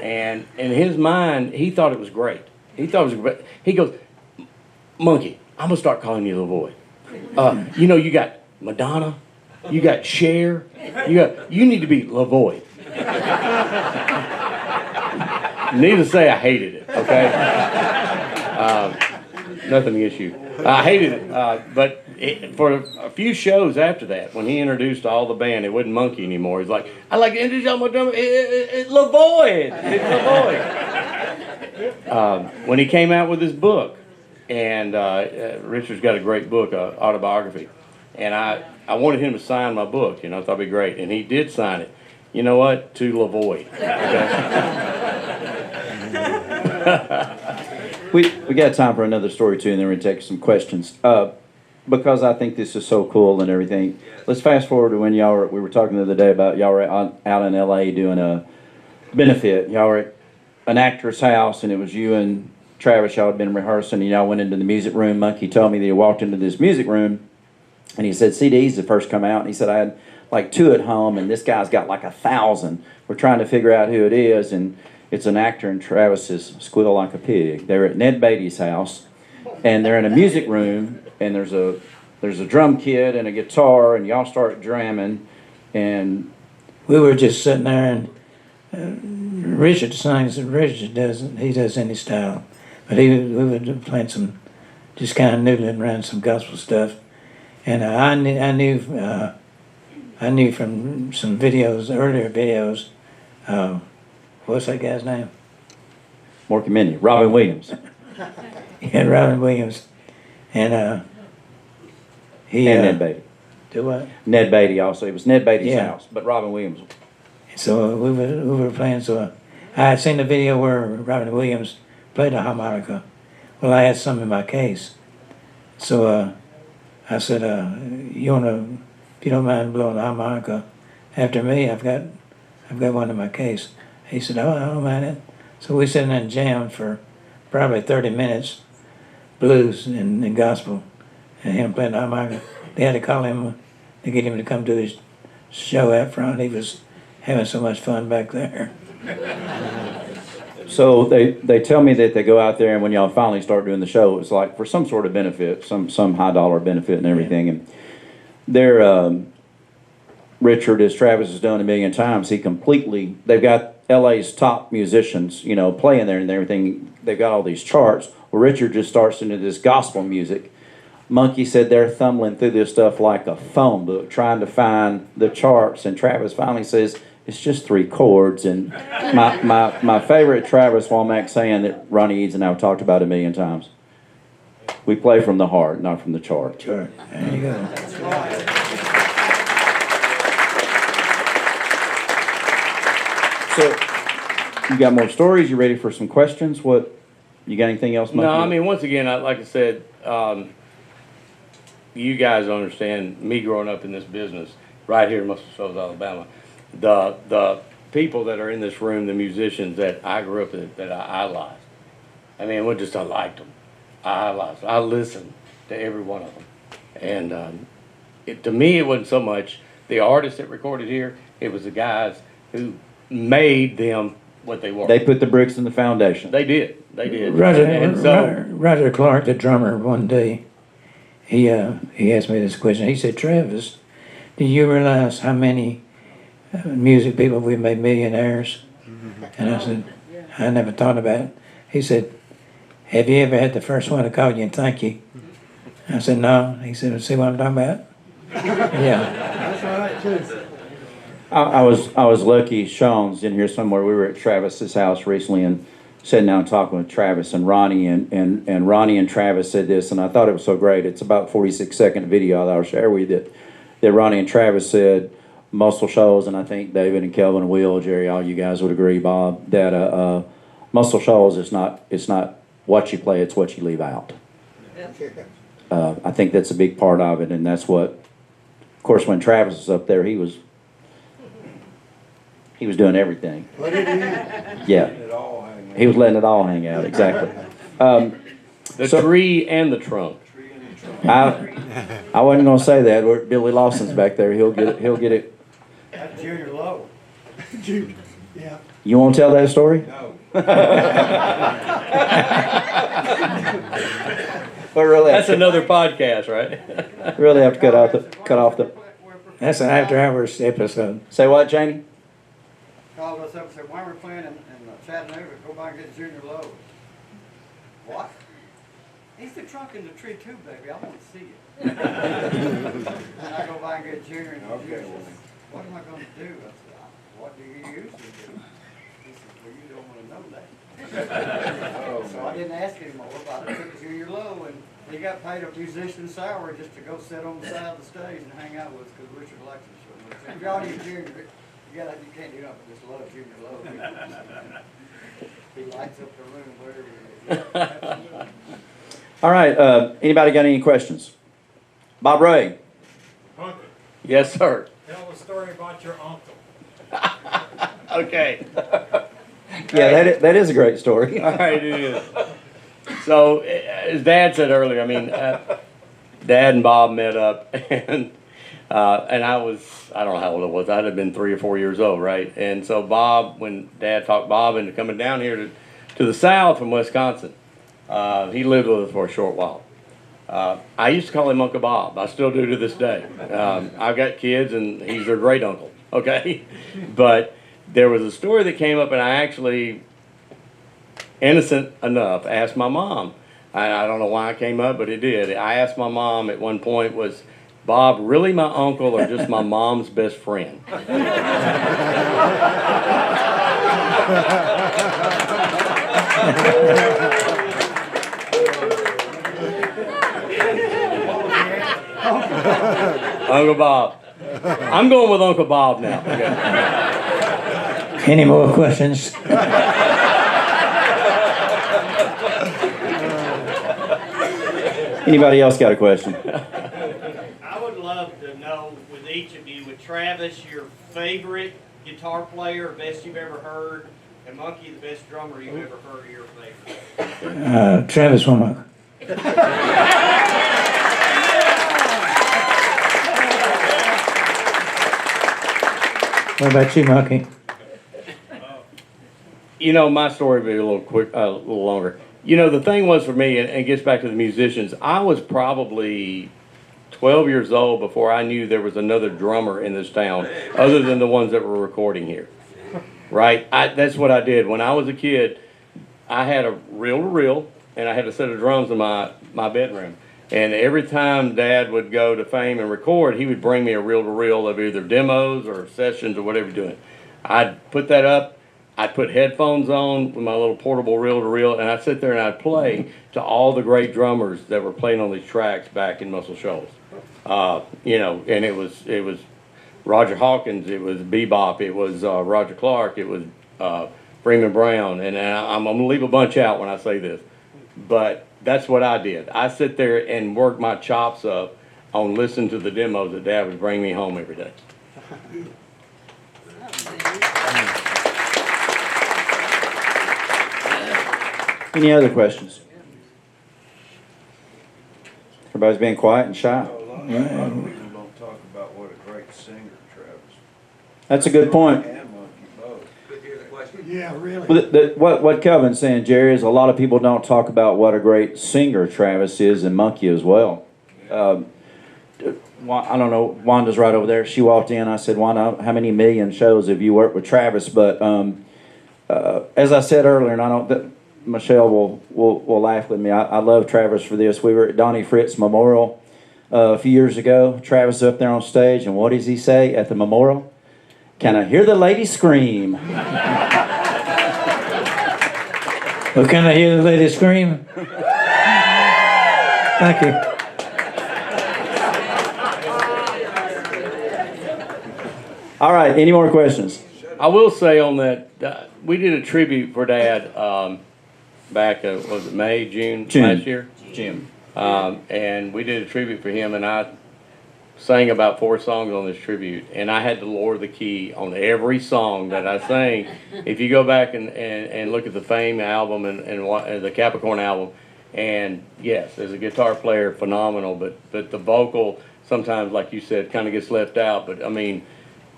and in his mind, he thought it was great. He thought it was great. He goes, Monkee, I'm going to start calling you Lavoid. You got Madonna, you got Cher, you need to be Lavoid. Needless to say, I hated it, okay? Nothing against you. I hated it, but for a few shows after that, when he introduced all the band, it wasn't Monkee anymore. He's like, I like to introduce my drummer, it's Lavoid. It's Lavoid. When he came out with his book, and Richard's got a great book, autobiography, and I wanted him to sign my book, I thought it'd be great, and he did sign it. You know what? To Lavoid. Okay?
We got time for another story too, and then we're gonna take some questions. Because I think this is so cool and everything. Let's fast forward to when we were talking the other day about y'all were out in LA doing a benefit. Y'all were at an actor's house, and it was you and Travis. Y'all had been rehearsing, and y'all went into the music room. Monkee told me that he walked into this music room, and he said CDs had first come out, and he said I had like 2 at home, and this guy's got like 1,000. We're trying to figure out who it is, and it's an actor, and Travis says, squeal like a pig. They're at Ned Beatty's house, and they're in a music room, and there's a drum kit and a guitar, and y'all start jamming, and
We were just sitting there, and Richard sings, and Richard he does any style. But we were playing some, just kind of noodling around some gospel stuff. And I knew from some videos, earlier videos, what's that guy's name?
Morky Minnie, Robin Williams.
Yeah, Robin Williams. And he...
And Ned Beatty.
Do what?
Ned Beatty also. It was Ned Beatty's
Yeah.
house, but Robin Williams.
So we were playing, so I had seen the video where Robin Williams played a harmonica. Well, I had some in my case. So I said, if you don't mind blowing the harmonica after me, I've got one in my case. He said, oh, I don't mind it. So we sat in and jammed for probably 30 minutes, blues and gospel, and him playing the harmonica. They had to call him to get him to come to his show out front. He was having so much fun back there.
So they tell me that they go out there, and when y'all finally start doing the show, it's like for some sort of benefit, some high dollar benefit and everything. And they're Richard, as Travis has done a million times, they've got LA's top musicians, playing there and everything. They've got all these charts. Well, Richard just starts into this gospel music. Monkee said they're thumbling through this stuff like a phone book, trying to find the charts, and Travis finally says, it's just 3 chords. And my favorite Travis Wammack saying that Ronnie Eads and I have talked about a million times. We play from the heart, not from the chart.
Sure. There you go.
So, you got more stories? You ready for some questions? You got anything else, Monkee?
No, I mean, once again, like I said, you guys understand me growing up in this business right here in Muscle Shoals, Alabama. The people that are in this room, the musicians that I grew up with, that I idolized. I mean, I liked them. I idolized them. I listened to every one of them. And to me, it wasn't so much the artists that recorded here. It was the guys who made them what they were.
They put the bricks in the foundation.
They did.
Roger Clark, the drummer, one day, he asked me this question. He said, Travis, do you realize how many music people we've made millionaires? And I said, I never thought about it. He said, have you ever had the first one to call you and thank you? I said, no. He said, see what I'm talking about? Yeah.
That's right, too.
I was lucky. Sean's in here somewhere. We were at Travis's house recently and sitting down talking with Travis and Ronnie, and Ronnie and Travis said this, and I thought it was so great. It's about a 46-second video that I'll share with you that Ronnie and Travis said, Muscle Shoals, and I think David and Kelvin and Will, Jerry, all you guys would agree, Bob, that Muscle Shoals it's not what you play, it's what you leave out. I think that's a big part of it, and that's what, of course, when Travis was up there, he was doing everything. Yeah. He was letting it all hang out, exactly.
The tree and the trunk.
I wasn't gonna say that. Billy Lawson's back there. He'll get it. He'll get it.
That's Junior Low.
Yeah.
You want to tell that story?
No.
We really
That's another podcast, right?
really have to cut off the.
That's an after-hours episode.
Say what, Janie?
Called us up and said, why we're playing in Chattanooga, go by and get Junior Low. What? He's the trunk in the tree too, baby. I want to see it. And I go by and get Junior, and Junior says, what am I going to do? I said, what do you usually do? He said, well, you don't want to know that. So I didn't ask anymore, but I took Junior Low, and he got paid a musician's salary just to go sit on the side of the stage and hang out with us because Richard liked him so much. If y'all need Junior, you can't do nothing but just love Junior Low. He lights up the room wherever it is.
All right. Anybody got any questions? Bob Ray.
Monkee,
Yes, sir.
tell a story about your uncle.
Okay.
Yeah, that is a great story.
All right, it is. So, as Dad said earlier, I mean, Dad and Bob met up, and I don't know how old I was. I'd have been 3 or 4 years old, right? And so Bob, when Dad talked Bob into coming down here to the south from Wisconsin, he lived with us for a short while. I used to call him Uncle Bob. I still do to this day. I've got kids, and he's their great uncle, okay? But there was a story that came up, and I actually, innocent enough, asked my mom. I don't know why it came up, but it did. I asked my mom at one point, was Bob really my uncle or just my mom's best friend? Uncle Bob. I'm going with Uncle Bob now. Okay.
Any more questions?
Anybody else got a question?
I would love to know with each of you, with Travis, your favorite guitar player, best you've ever heard, and Monkee, the best drummer you've ever heard, or your favorite.
Travis Wammack. What about you, Monkee?
You know, my story will be a little quick, a little longer. You know, the thing was for me, and it gets back to the musicians, I was probably 12 years old before I knew there was another drummer in this town other than the ones that were recording here. Right? That's what I did. When I was a kid, I had a reel-to-reel, and I had a set of drums in my bedroom. And every time Dad would go to Fame and record, he would bring me a reel-to-reel of either demos or sessions or whatever he's doing. I'd put that up. I'd put headphones on with my little portable reel-to-reel, and I'd sit there and I'd play to all the great drummers that were playing on these tracks back in Muscle Shoals. You know, and it was Roger Hawkins, it was Bebop, it was Roger Clark, it was Freeman Brown, and I'm going to leave a bunch out when I say this, but that's what I did. I sit there and worked my chops up on listening to the demos that Dad would bring me home every day.
Any other questions? Everybody's being quiet and shy.
A lot of people don't talk about what a great singer Travis
That's a good point.
and Monkee both.
Yeah, really.
What Kelvin's saying, Jerry, is a lot of people don't talk about what a great singer Travis is, and Monkee as well. I don't know, Wanda's right over there. She walked in, I said, Wanda, how many million shows have you worked with Travis? But as I said earlier, and I don't, Michelle will laugh with me, I love Travis for this. We were at Donnie Fritz Memorial a few years ago. Travis is up there on stage, and what does he say at the memorial? Can I hear the lady scream?
Well, can I hear the lady scream? Thank you.
All right, any more questions?
I will say on that, we did a tribute for Dad back, was it May, June last year?
Jim.
And we did a tribute for him, and I sang about 4 songs on this tribute, and I had to lower the key on every song that I sang. If you go back and look at the Fame album and the Capricorn album, And yes, as a guitar player, phenomenal, but the vocal sometimes, like you said, kind of gets left out. But I mean,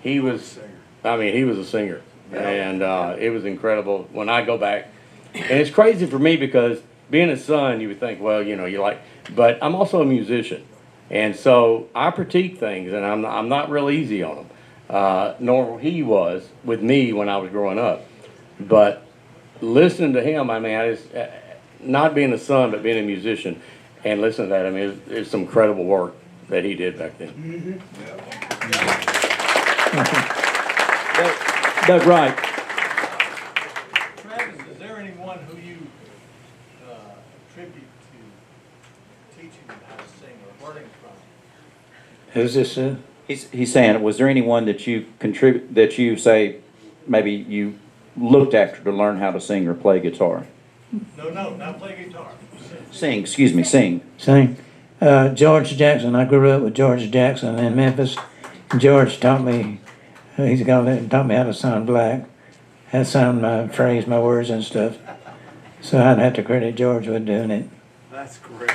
he was a singer, and it was incredible. When I go back, and it's crazy for me because being a son, you would think, well, you know, you like, but I'm also a musician, and so I critique things, and I'm not real easy on them, nor he was with me when I was growing up. But listening to him, I mean, I just, not being a son, but being a musician, and listening to that, I mean, it's some incredible work that he did back then.
Doug Wright.
Travis, is there anyone who you attribute to teaching you how to sing or learning from?
Who's this?
He's saying, was there anyone that you contribute, that you say maybe you looked after to learn how to sing or play guitar?
No, not play guitar.
Sing, excuse me, sing.
Sing. George Jackson. I grew up with George Jackson in Memphis. George taught me. Taught me how to sound black, how to sound my phrase, my words and stuff. So I'd have to credit George with doing it.
That's great.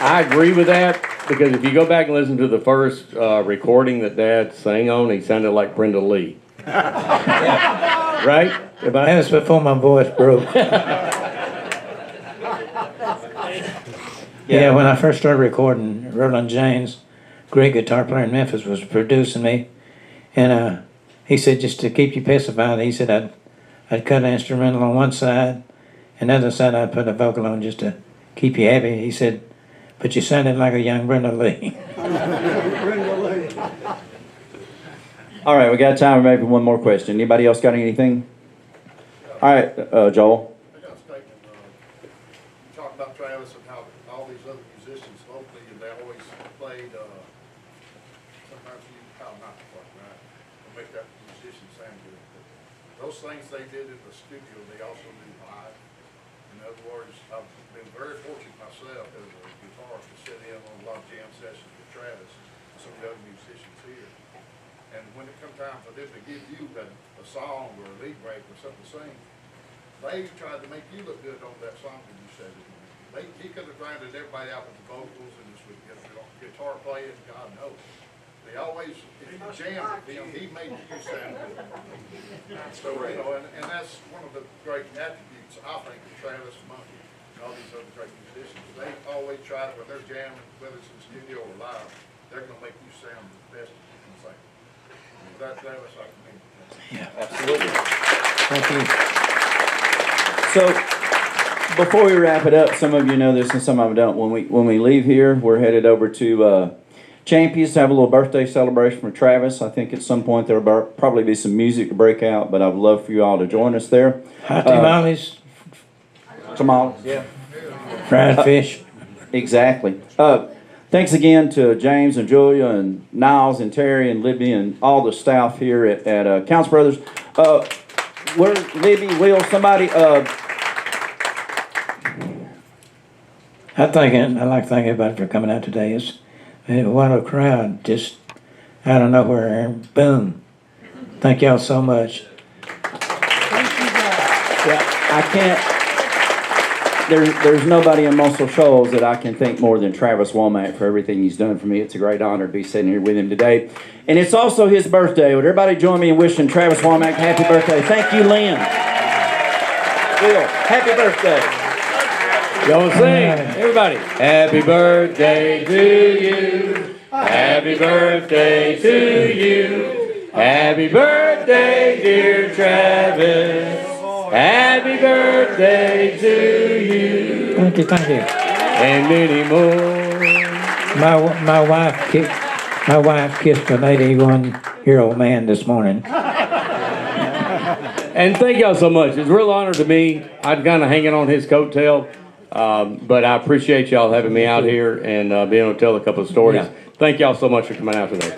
I agree with that, because if you go back and listen to the first recording that Dad sang on, he sounded like Brenda Lee. Right?
That was before my voice broke. Yeah, when I first started recording, Roland James, great guitar player in Memphis, was producing me, and he said just to keep you pacified, he said I'd cut an instrumental on one side, and the other side I'd put a vocal on just to keep you happy. He said, but you sounded like a young Brenda Lee.
All right, we got time for maybe one more question. Anybody else got anything? All right, Joel.
I got a statement. You talk about Travis and how all these other musicians locally, and they always played, sometimes you not quite right, to make that musician sound good. But those things they did in the studio, they also do live. In other words, I've been very fortunate myself as a guitarist to sit in on a lot of jam sessions with Travis and some of the other musicians here. And when it comes time for them to give you a song or a lead break or something to sing, they tried to make you look good on that song when you said it. He could have grinded everybody out with the vocals and just with guitar playing, God knows. They always, if you jammed with him, he made you sound good. So, you know, and that's one of the great attributes, I think, of Travis, Monkee, and all these other great musicians. They always try to, when they're jamming, whether it's in the studio or live, they're going to make you sound the best you can sing. That's like me.
Yeah, absolutely.
Thank you.
So, before we wrap it up, some of you know this and some of you don't. When we leave here, we're headed over to Champions to have a little birthday celebration for Travis. I think at some point there'll probably be some music to break out, but I'd love for you all to join us there.
Hot tamales.
Tamales, yeah.
Fried fish.
Exactly. Thanks again to James and Julia and Niles and Terry and Libby and all the staff here at Counts Brothers. Where Libby, Will, somebody...
I'd like to thank everybody for coming out today. What a crowd, just out of nowhere, boom. Thank y'all so much.
Yeah, I can't... There's nobody in Muscle Shoals that I can thank more than Travis Wammack for everything he's done for me. It's a great honor to be sitting here with him today. And it's also his birthday. Would everybody join me in wishing Travis Wammack happy birthday? Thank you, Lynn. Will, happy birthday.
Y'all sing, everybody. Happy birthday to you. Happy birthday to you. Happy birthday, dear Travis. Happy birthday to you.
Thank you.
And many more.
My wife kissed an 81-year-old man this morning.
And thank y'all so much. It's a real honor to me. I'm kind of hanging on his coattail, but I appreciate y'all having me out here and being able to tell a couple of stories. Yeah. Thank y'all so much for coming out today.